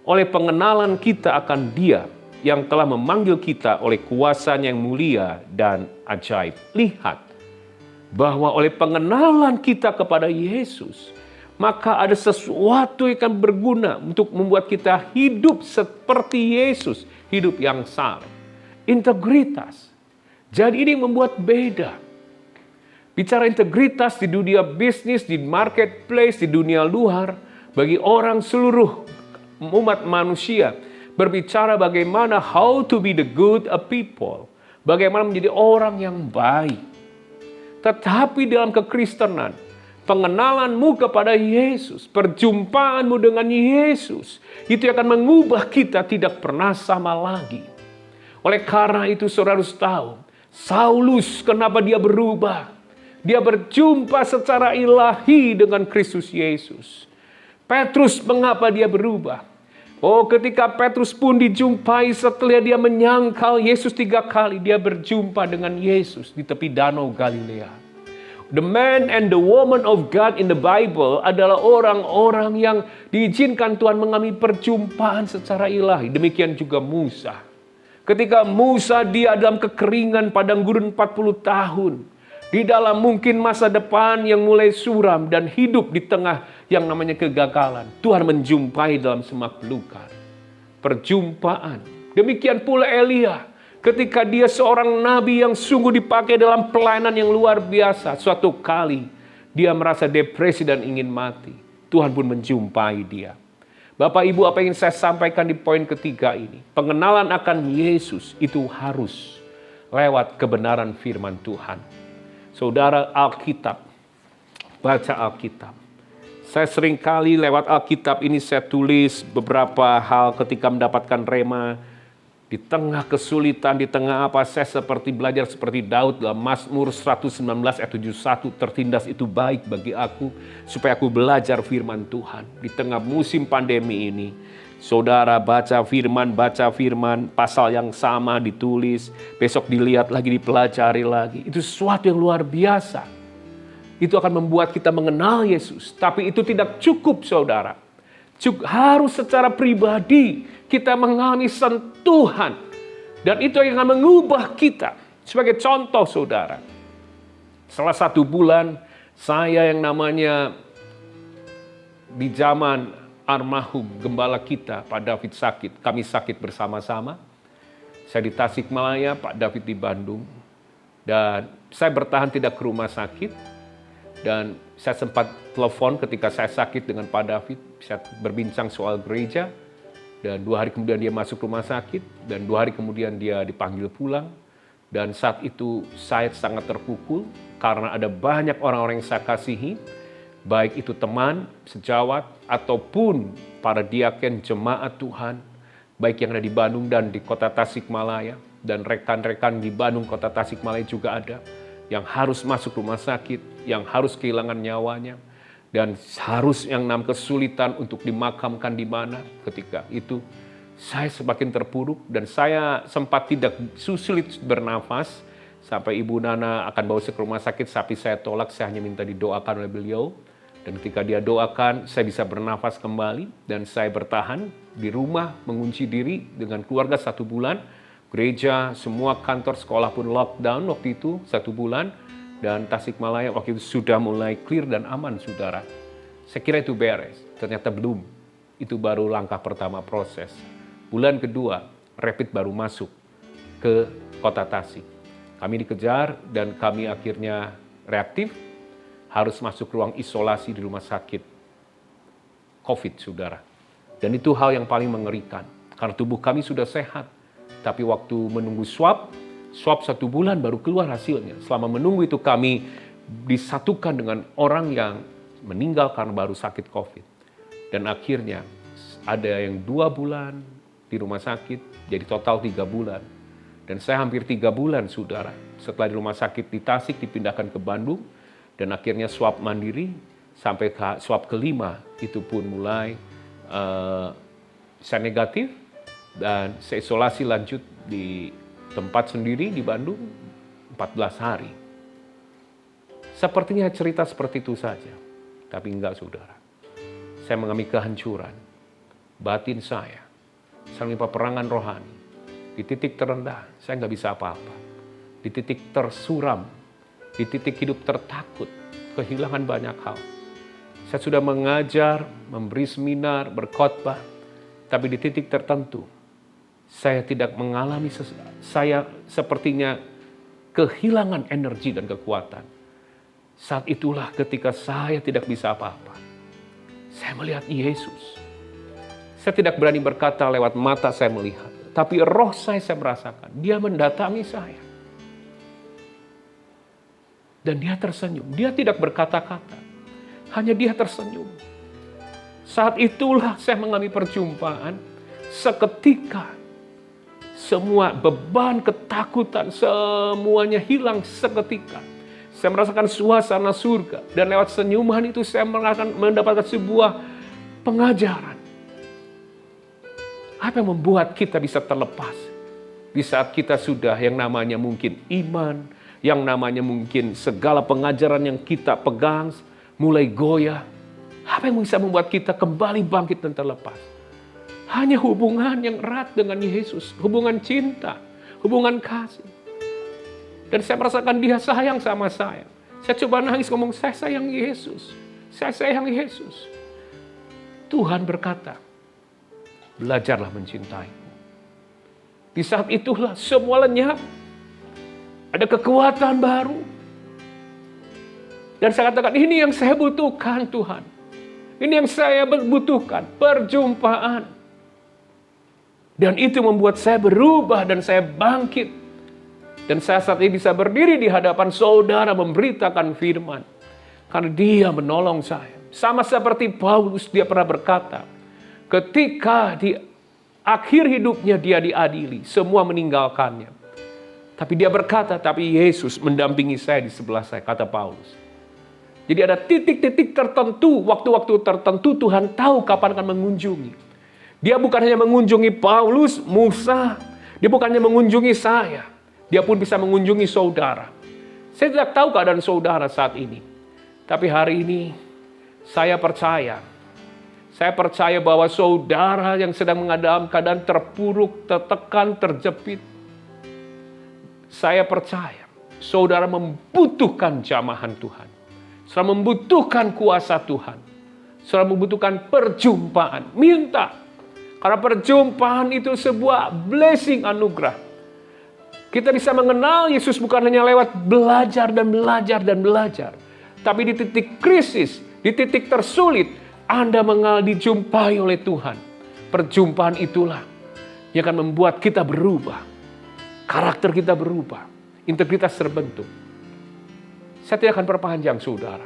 oleh pengenalan kita akan Dia yang telah memanggil kita oleh kuasa-Nya yang mulia dan ajaib. Lihat bahwa oleh pengenalan kita kepada Yesus, maka ada sesuatu yang akan berguna untuk membuat kita hidup seperti Yesus, hidup yang saleh. Integritas. Jadi ini membuat beda. Bicara integritas di dunia bisnis, di marketplace, di dunia luar, bagi orang seluruh umat manusia, berbicara bagaimana how to be the good of people, bagaimana menjadi orang yang baik. Tetapi dalam kekristenan, pengenalanmu kepada Yesus, perjumpaanmu dengan Yesus, itu akan mengubah kita tidak pernah sama lagi. Oleh karena itu saudara harus tahu, Saulus kenapa dia berubah? Dia berjumpa secara ilahi dengan Kristus Yesus. Petrus mengapa dia berubah? Oh, ketika Petrus pun dijumpai setelah dia menyangkal Yesus 3 kali, dia berjumpa dengan Yesus di tepi danau Galilea. The man and the woman of God in the Bible adalah orang-orang yang diizinkan Tuhan mengalami perjumpaan secara ilahi. Demikian juga Musa. Ketika Musa dia dalam kekeringan padang gurun 40 tahun. Di dalam mungkin masa depan yang mulai suram dan hidup di tengah yang namanya kegagalan. Tuhan menjumpai dalam semak belukar. Perjumpaan. Demikian pula Elia. Ketika dia seorang nabi yang sungguh dipakai dalam pelayanan yang luar biasa. Suatu kali dia merasa depresi dan ingin mati. Tuhan pun menjumpai dia. Bapak Ibu, apa yang ingin saya sampaikan di poin ketiga ini. Pengenalan akan Yesus itu harus lewat kebenaran firman Tuhan. Saudara, Alkitab, baca Alkitab. Saya seringkali lewat Alkitab ini saya tulis beberapa hal ketika mendapatkan rema. Di tengah kesulitan, di tengah apa, saya seperti belajar seperti Daud dalam Mazmur 119 ayat 71. Tertindas itu baik bagi aku, supaya aku belajar firman Tuhan. Di tengah musim pandemi ini, saudara baca firman, pasal yang sama ditulis, besok dilihat lagi, dipelajari lagi. Itu sesuatu yang luar biasa. Itu akan membuat kita mengenal Yesus. Tapi itu tidak cukup, saudara. Harus secara pribadi kita mengalami sentuhan. Dan itu yang akan mengubah kita. Sebagai contoh, saudara. Salah 1 bulan, saya yang namanya di zaman almarhum gembala kita, Pak David sakit. Kami sakit bersama-sama. Saya di Tasikmalaya, Pak David di Bandung. Dan saya bertahan tidak ke rumah sakit. Dan saya sempat telepon ketika saya sakit dengan Pak David. Saya berbincang soal gereja. Dan 2 hari kemudian dia masuk rumah sakit. Dan 2 hari kemudian dia dipanggil pulang. Dan saat itu saya sangat terpukul. Karena ada banyak orang-orang yang saya kasihi. Baik itu teman, sejawat, ataupun para diaken jemaat Tuhan. Baik yang ada di Bandung dan di kota Tasikmalaya. Dan rekan-rekan di Bandung, kota Tasikmalaya juga ada. Yang harus masuk rumah sakit, yang harus kehilangan nyawanya. Dan harus yang namanya kesulitan untuk dimakamkan di mana. Ketika itu saya semakin terpuruk dan saya sempat tidak sulit bernafas. Sampai Ibu Nana akan bawa saya ke rumah sakit, tapi saya tolak, saya hanya minta didoakan oleh beliau. Dan ketika dia doakan, saya bisa bernafas kembali. Dan saya bertahan di rumah, mengunci diri dengan keluarga 1 bulan. Gereja, semua kantor, sekolah pun lockdown waktu itu 1 bulan. Dan Tasikmalaya waktu itu sudah mulai clear dan aman, saudara. Saya kira itu beres, ternyata belum. Itu baru langkah pertama proses. Bulan kedua, rapid baru masuk ke kota Tasik. Kami dikejar dan kami akhirnya reaktif, harus masuk ruang isolasi di rumah sakit COVID, saudara. Dan itu hal yang paling mengerikan, karena tubuh kami sudah sehat. Tapi waktu menunggu swab 1 bulan baru keluar hasilnya. Selama menunggu itu kami disatukan dengan orang yang meninggal karena baru sakit COVID. Dan akhirnya ada yang 2 bulan di rumah sakit, jadi total 3 bulan. Dan saya hampir 3 bulan, saudara. Setelah di rumah sakit di Tasik dipindahkan ke Bandung dan akhirnya swab mandiri sampai ke swab kelima itu pun mulai saya negatif dan saya isolasi lanjut di tempat sendiri di Bandung 14 hari. Sepertinya cerita seperti itu saja, tapi enggak saudara. Saya mengalami kehancuran batin saya mengalami peperangan rohani. Di titik terendah, saya nggak bisa apa-apa. Di titik tersuram, di titik hidup tertakut, kehilangan banyak hal. Saya sudah mengajar, memberi seminar, berkhotbah, tapi di titik tertentu, saya tidak mengalami, saya sepertinya kehilangan energi dan kekuatan. Saat itulah ketika saya tidak bisa apa-apa. Saya melihat Yesus. Saya tidak berani berkata lewat mata saya melihat, tapi roh saya merasakan. Dia mendatangi saya. Dan dia tersenyum. Dia tidak berkata-kata. Hanya dia tersenyum. Saat itulah saya mengalami perjumpaan. Seketika semua beban, ketakutan, semuanya hilang seketika. Saya merasakan suasana surga. Dan lewat senyuman itu saya mendapatkan sebuah pengajaran. Apa yang membuat kita bisa terlepas? Di saat kita sudah yang namanya mungkin iman, yang namanya mungkin segala pengajaran yang kita pegang, mulai goyah. Apa yang bisa membuat kita kembali bangkit dan terlepas? Hanya hubungan yang erat dengan Yesus. Hubungan cinta, hubungan kasih. Dan saya merasakan dia sayang sama saya. Saya coba nangis ngomong, saya sayang Yesus. Saya sayang Yesus. Tuhan berkata, belajarlah mencintaiku. Di saat itulah semua lenyap. Ada kekuatan baru. Dan saya katakan, ini yang saya butuhkan Tuhan. Ini yang saya butuhkan, perjumpaan. Dan itu membuat saya berubah dan saya bangkit. Dan saya saat ini bisa berdiri di hadapan saudara memberitakan firman. Karena dia menolong saya. Sama seperti Paulus, dia pernah berkata, ketika di akhir hidupnya dia diadili, semua meninggalkannya. Tapi dia berkata, tapi Yesus mendampingi saya di sebelah saya, kata Paulus. Jadi ada titik-titik tertentu, waktu-waktu tertentu Tuhan tahu kapan akan mengunjungi. Dia bukan hanya mengunjungi Paulus, Musa, dia bukan hanya mengunjungi saya. Dia pun bisa mengunjungi saudara. Saya tidak tahu keadaan saudara saat ini. Tapi hari ini saya percaya. Saya percaya bahwa saudara yang sedang mengalami keadaan terpuruk, tertekan, terjepit. Saya percaya saudara membutuhkan jamahan Tuhan. Saudara membutuhkan kuasa Tuhan. Saudara membutuhkan perjumpaan. Minta. Karena perjumpaan itu sebuah blessing, anugerah. Kita bisa mengenal Yesus bukan hanya lewat belajar dan belajar dan belajar. Tapi di titik krisis, di titik tersulit, Anda dijumpai oleh Tuhan. Perjumpaan itulah yang akan membuat kita berubah. Karakter kita berubah. Integritas terbentuk. Saya tidak akan perpanjang saudara.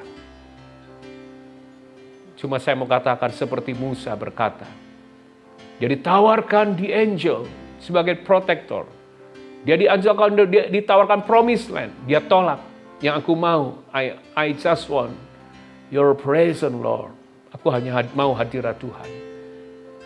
Cuma saya mau katakan seperti Musa berkata. Dia ditawarkan di angel sebagai protector. Dia ditawarkan promised land. Dia tolak. Yang aku mau, I just want your presence, Lord. Aku hanya mau hadirat Tuhan.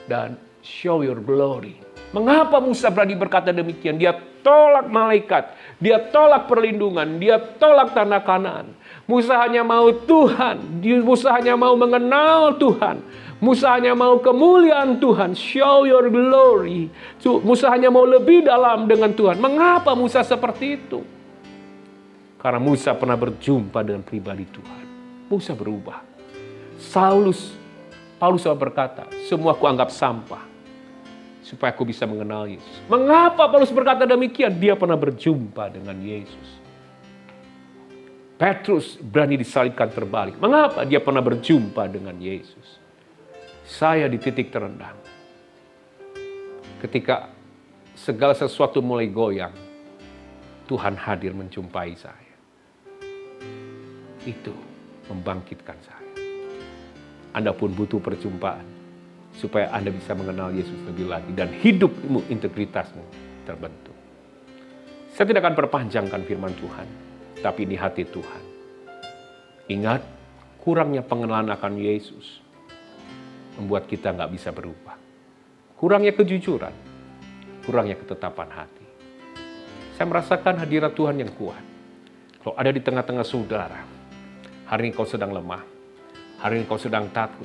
Dan show your glory. Mengapa Musa berani berkata demikian? Dia tolak malaikat. Dia tolak perlindungan. Dia tolak tanah Kanaan. Musa hanya mau Tuhan. Musa hanya mau mengenal Tuhan. Musa hanya mau kemuliaan Tuhan. Show your glory. Musa hanya mau lebih dalam dengan Tuhan. Mengapa Musa seperti itu? Karena Musa pernah berjumpa dengan pribadi Tuhan. Musa berubah. Paulus berkata, semua aku anggap sampah. Supaya aku bisa mengenal Yesus. Mengapa Paulus berkata demikian? Dia pernah berjumpa dengan Yesus. Petrus berani disalibkan terbalik. Mengapa? Dia pernah berjumpa dengan Yesus. Saya di titik terendah. Ketika segala sesuatu mulai goyang, Tuhan hadir menjumpai saya. Itu membangkitkan saya. Anda pun butuh perjumpaan supaya Anda bisa mengenal Yesus lebih lagi dan hidupmu, integritasmu terbentuk. Saya tidak akan perpanjangkan firman Tuhan, tapi di hati Tuhan. Ingat, kurangnya pengenalan akan Yesus membuat kita nggak bisa berubah. Kurangnya kejujuran, kurangnya ketetapan hati. Saya merasakan hadirat Tuhan yang kuat. Kalau ada di tengah-tengah saudara, hari ini kau sedang lemah, hari ini kau sedang takut,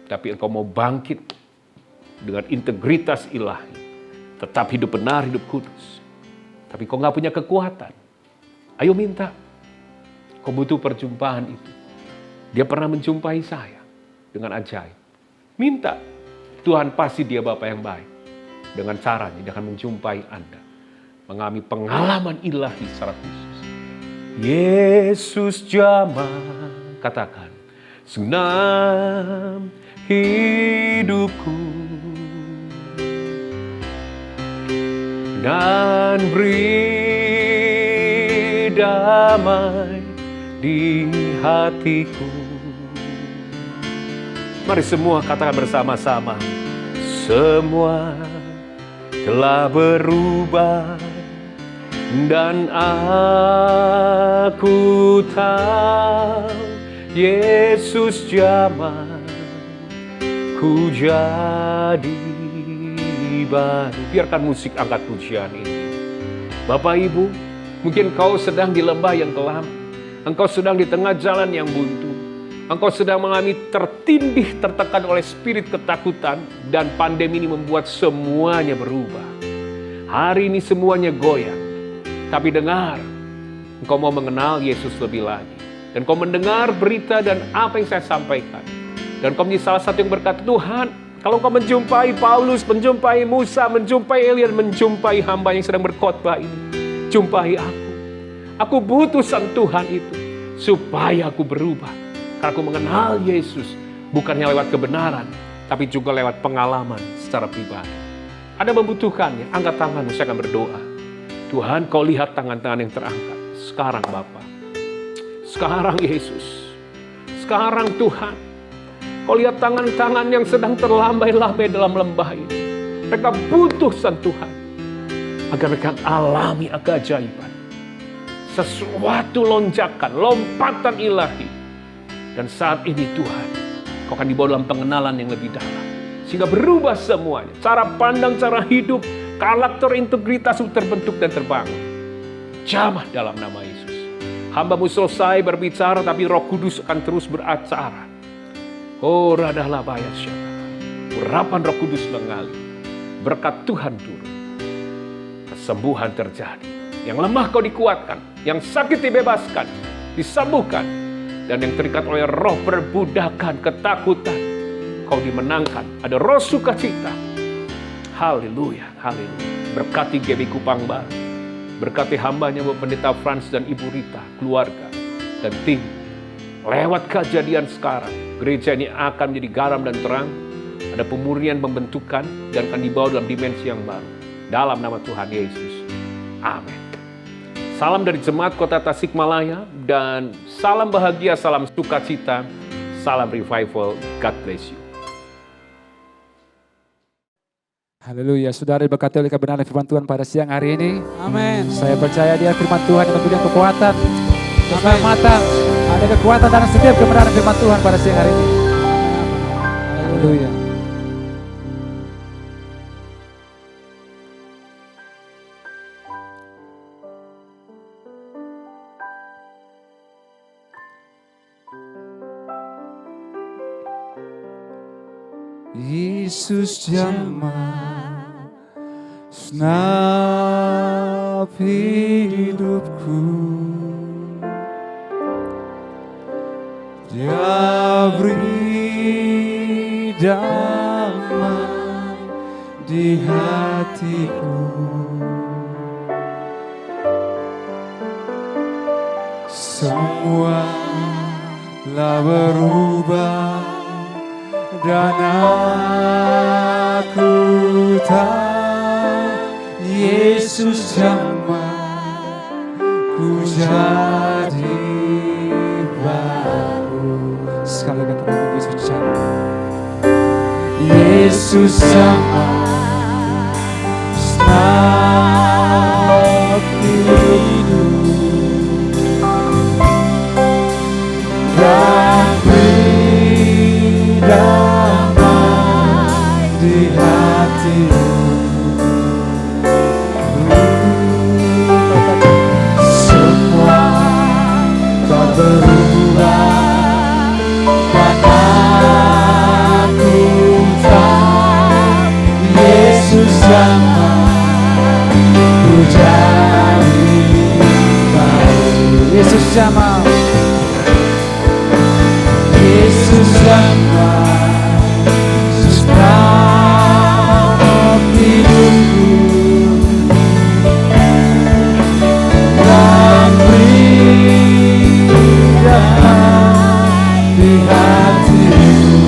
tapi engkau mau bangkit dengan integritas ilahi, tetap hidup benar, hidup kudus. Tapi kau nggak punya kekuatan. Ayo minta. Kau butuh perjumpaan itu. Dia pernah menjumpai saya dengan ajaib. Minta. Tuhan pasti dia Bapa yang baik. Dengan caranya dia akan menjumpai Anda. Mengalami pengalaman ilahi secara khusus. Yesus jamah, katakan, senam hidupku dan beri damai di hatiku. Mari semua katakan bersama-sama, semua telah berubah dan aku tahu Yesus jamah ku jadi baru. Biarkan musik angkat pujian ini. Bapak Ibu, mungkin kau sedang di lembah yang kelam, engkau sedang di tengah jalan yang buntu, engkau sedang mengalami tertindih, tertekan oleh spirit ketakutan, dan pandemi ini membuat semuanya berubah. Hari ini semuanya goyang. Tapi dengar, engkau mau mengenal Yesus lebih lagi. Dan kau mendengar berita dan apa yang saya sampaikan. Dan kau menjadi salah satu yang berkata, Tuhan, kalau kau menjumpai Paulus, menjumpai Musa, menjumpai Elia, menjumpai hamba yang sedang berkhotbah ini, jumpai aku. Aku butuh sentuhan itu, supaya aku berubah. Karena aku mengenal Yesus, bukannya lewat kebenaran, tapi juga lewat pengalaman secara pribadi. Ada membutuhkannya, angkat tanganmu, saya akan berdoa. Tuhan, kau lihat tangan-tangan yang terangkat. Sekarang Bapa, sekarang Yesus, sekarang Tuhan, kau lihat tangan-tangan yang sedang terlambai-lambai dalam lembah ini. Mereka butuh sentuhan, agar mereka alami keajaiban. Sesuatu lonjakan, lompatan ilahi. Dan saat ini Tuhan, kau akan dibawa dalam pengenalan yang lebih dalam. Sehingga berubah semuanya. Cara pandang, cara hidup, karakter, integritas terbentuk dan terbangun. Jamah dalam nama Yesus. Hamba-Mu selesai berbicara, tapi Roh Kudus akan terus beracara. Oh, radahlah bayat syaitan. Urapan Roh Kudus mengalir. Berkat Tuhan turun. Kesembuhan terjadi. Yang lemah kau dikuatkan. Yang sakit dibebaskan. Disembuhkan. Dan yang terikat oleh roh perbudakan, ketakutan, kau dimenangkan. Ada roh sukacita. Haleluya, haleluya. Berkati GBI Kupang Baru. Berkati hambanya Bapak Pendeta Frans dan Ibu Rita, keluarga, dan tim. Lewat kejadian sekarang, gereja ini akan menjadi garam dan terang. Ada pemurnian pembentukan dan akan dibawa dalam dimensi yang baru. Dalam nama Tuhan Yesus. Amin. Salam dari Jemaat Kota Tasikmalaya dan salam bahagia, salam sukacita, salam revival. God bless you. Haleluya, saudara diberkati oleh kebenaran firman Tuhan pada siang hari ini. Amin. Saya percaya dia firman Tuhan yang memberikan kekuatan, keselamatan, ada kekuatan dalam setiap kebenaran firman Tuhan pada siang hari ini. Haleluya. Yesus jamah senap hidupku, Dia beri damai di hatiku. Semua telah berubah dan aku tahu Yesus jamah ku jadi baru. Sekali katakan Yesus jamah, Yesus jamah senap jamah ku jadi baru. Yesus jamah, Yesus jamah selamat hidupku dan beri damai di hatiku.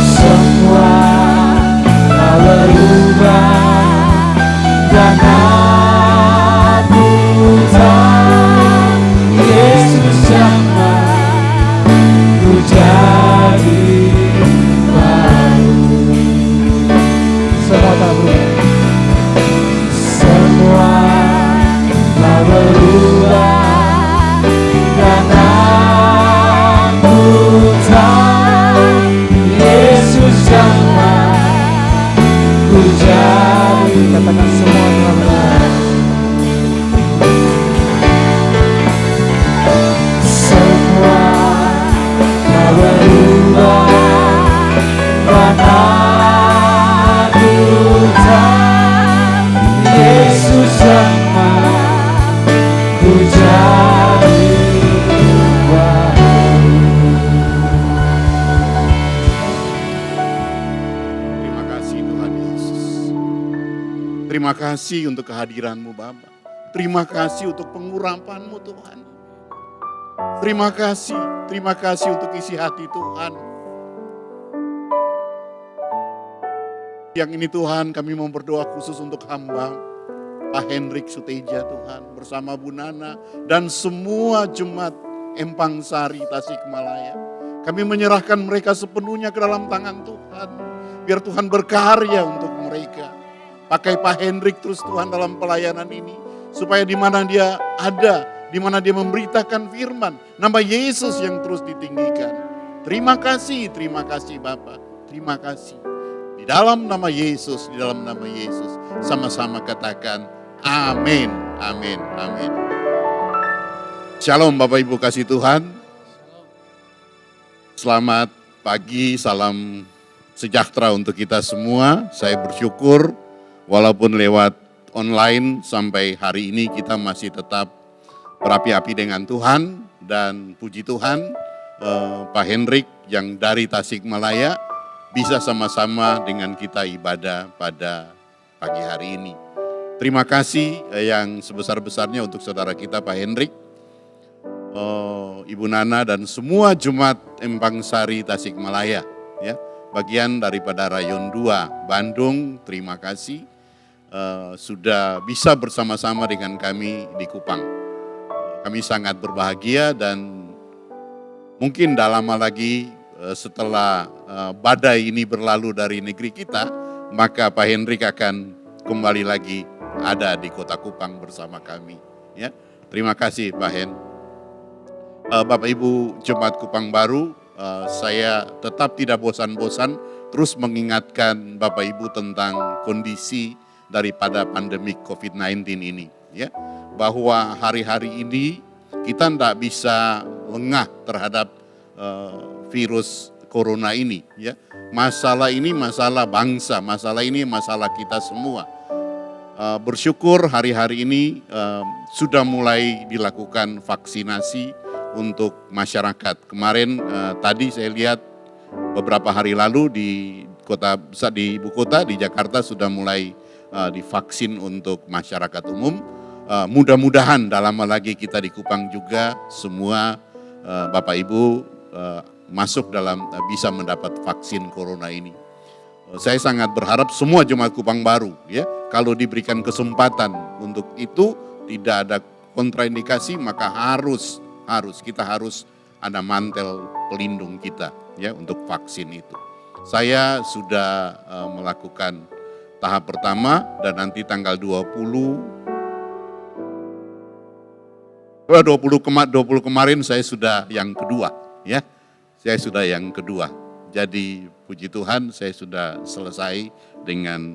Semua tak berubah dan aku tahu Yesus jamah ku jadi baru. semua tak berubah. Semua tak berubah dan aku tahu Yesus jamah ku jadi. Katakan semua telah berubah. Semua tak berubah dan aku tahu Yesus jamah ku jadi baru. Terima kasih Tuhan Yesus. Terima kasih untuk kehadiran-Mu Bapa. Terima kasih untuk pengurapan-Mu Tuhan. Terima kasih untuk isi hati Tuhan. Yang ini Tuhan kami mau berdoa khusus untuk hamba Pak Hendrik Suteja Tuhan. Bersama Bu Nana dan semua jemaat Empang Sari Tasikmalaya. Kami menyerahkan mereka sepenuhnya ke dalam tangan Tuhan. Biar Tuhan berkarya untuk mereka. Pakai Pak Hendrik terus Tuhan dalam pelayanan ini. Supaya di mana dia ada, di mana dia memberitakan firman, nama Yesus yang terus ditinggikan. Terima kasih Bapa. Terima kasih. Di dalam nama Yesus, sama-sama katakan amin, amin, amin. Shalom Bapak Ibu kasih Tuhan. Selamat pagi, salam sejahtera untuk kita semua. Saya bersyukur walaupun lewat online sampai hari ini kita masih tetap berapi-api dengan Tuhan. Dan puji Tuhan Pak Hendrik yang dari Tasikmalaya bisa sama-sama dengan kita ibadah pada pagi hari ini. Terima kasih yang sebesar-besarnya untuk saudara kita Pak Hendrik, Ibu Nana dan semua jemaat Empang Sari Tasikmalaya. Ya, bagian daripada Rayon 2 Bandung, terima kasih sudah bisa bersama-sama dengan kami di Kupang. Kami sangat berbahagia dan mungkin tak lama lagi setelah badai ini berlalu dari negeri kita, maka Pak Hendrik akan kembali lagi ada di kota Kupang bersama kami. Ya, terima kasih Pak Hen. Bapak Ibu Jemaat Kupang Baru, saya tetap tidak bosan-bosan terus mengingatkan Bapak Ibu tentang kondisi daripada pandemi COVID-19 ini, ya, bahwa hari-hari ini kita tidak bisa lengah terhadap virus corona ini, ya. Masalah ini masalah bangsa, masalah ini masalah kita semua. Bersyukur hari-hari ini sudah mulai dilakukan vaksinasi untuk masyarakat. Kemarin tadi saya lihat beberapa hari lalu di ibu kota di Jakarta sudah mulai divaksin untuk masyarakat umum. Mudah-mudahan dalam lagi kita di Kupang juga semua Bapak Ibu masuk dalam bisa mendapat vaksin corona ini. Saya sangat berharap semua jemaat Kupang Baru, ya, kalau diberikan kesempatan untuk itu tidak ada kontraindikasi, maka kita harus ada mantel pelindung kita, ya, untuk vaksin itu. Saya sudah melakukan tahap pertama dan nanti tanggal 20 kemarin saya sudah yang kedua, ya. Saya sudah yang kedua. Jadi puji Tuhan saya sudah selesai dengan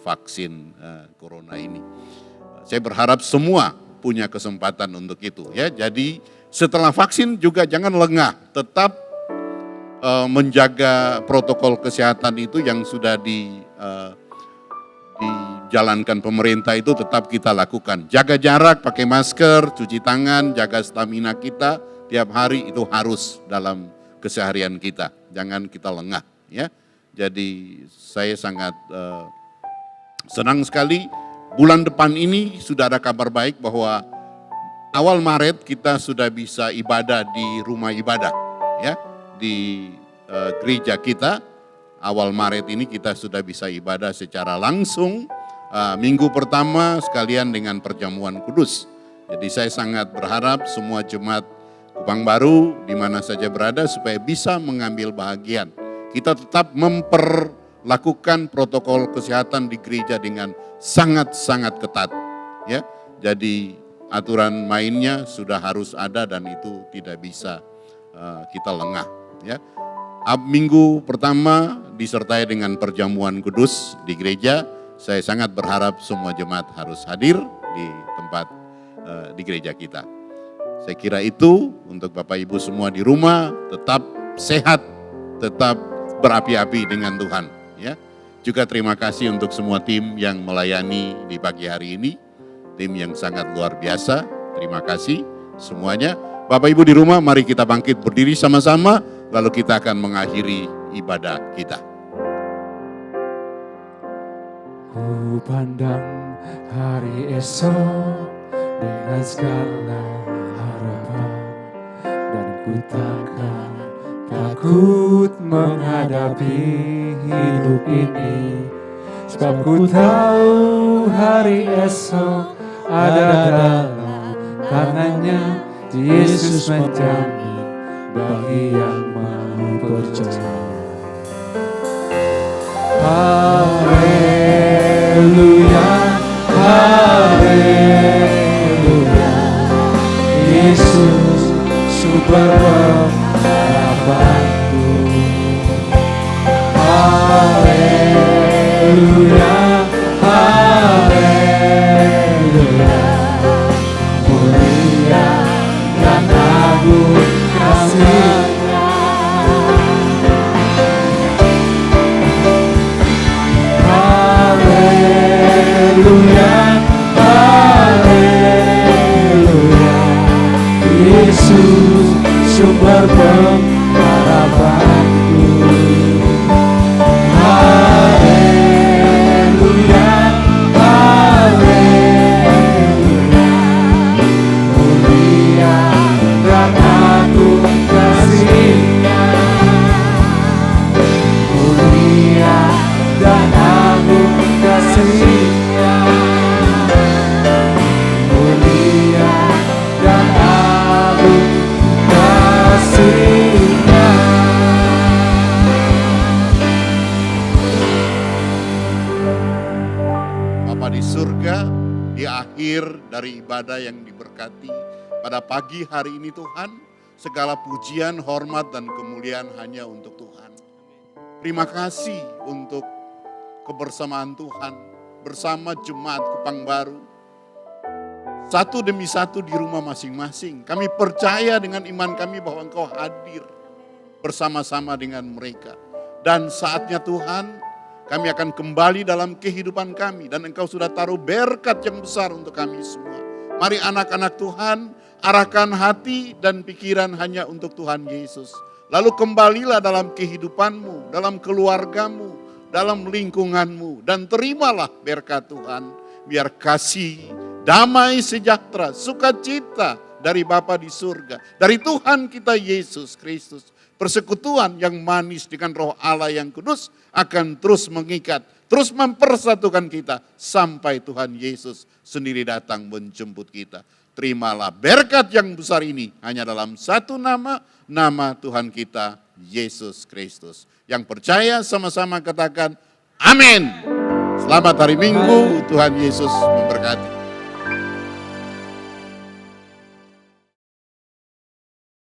vaksin corona ini. Saya berharap semua punya kesempatan untuk itu, ya. Jadi setelah vaksin juga jangan lengah, tetap menjaga protokol kesehatan itu yang sudah dijalankan pemerintah itu tetap kita lakukan. Jaga jarak, pakai masker, cuci tangan, jaga stamina kita tiap hari itu harus dalam keseharian kita. Jangan kita lengah ya. Jadi saya sangat senang sekali bulan depan ini sudah ada kabar baik bahwa awal Maret kita sudah bisa ibadah di rumah ibadah ya. Di gereja kita, awal Maret ini kita sudah bisa ibadah secara langsung, minggu pertama sekalian dengan perjamuan kudus. Jadi saya sangat berharap semua jemaat Kupang Baru di mana saja berada supaya bisa mengambil bahagian. Kita tetap memperlakukan protokol kesehatan di gereja dengan sangat-sangat ketat. Ya, jadi aturan mainnya sudah harus ada dan itu tidak bisa kita lengah. Ya, minggu pertama disertai dengan perjamuan kudus di gereja. Saya sangat berharap semua jemaat harus hadir di tempat di gereja kita. Saya kira itu untuk Bapak Ibu semua di rumah tetap sehat, tetap berapi-api dengan Tuhan. Ya, juga terima kasih untuk semua tim yang melayani di pagi hari ini, tim yang sangat luar biasa. Terima kasih semuanya. Bapak Ibu di rumah, mari kita bangkit berdiri sama-sama. Lalu kita akan mengakhiri ibadah kita. Ku pandang hari esok dengan segala harapan, dan ku takkan takut menghadapi hidup ini, sebab ku tahu hari esok ada dalam tangannya. Yesus menjamin bagi yang mau percaya. Haleluya, haleluya, Yesus sumber pengharapanku. Haleluya, haleluya, mulia dan agung kasih-Nya. Haleluya, haleluya, Yesus sumber pengharapanku. Haleluya, haleluya, mulia dan agung kasih-Nya. Mulia dan agung kasih-Nya. Mulia dan agung kasih-Nya. Bapa di surga, di akhir dari ibadah yang diberkati pada pagi hari ini Tuhan, segala pujian, hormat, dan kemuliaan hanya untuk Tuhan. Terima kasih untuk kebersamaan Tuhan bersama jemaat Kupang Baru. Satu demi satu di rumah masing-masing. Kami percaya dengan iman kami bahwa Engkau hadir bersama-sama dengan mereka. Dan saatnya Tuhan, kami akan kembali dalam kehidupan kami. Dan Engkau sudah taruh berkat yang besar untuk kami semua. Mari anak-anak Tuhan, arahkan hati dan pikiran hanya untuk Tuhan Yesus. Lalu kembalilah dalam kehidupanmu, dalam keluargamu, dalam lingkunganmu. Dan terimalah berkat Tuhan. Biar kasih, damai sejahtera, sukacita dari Bapa di surga. Dari Tuhan kita Yesus Kristus. Persekutuan yang manis dengan Roh Allah yang kudus akan terus mengikat, terus mempersatukan kita. Sampai Tuhan Yesus sendiri datang menjemput kita. Terimalah berkat yang besar ini hanya dalam satu nama, nama Tuhan kita, Yesus Kristus. Yang percaya sama-sama katakan, amin. Selamat hari Minggu, Tuhan Yesus memberkati.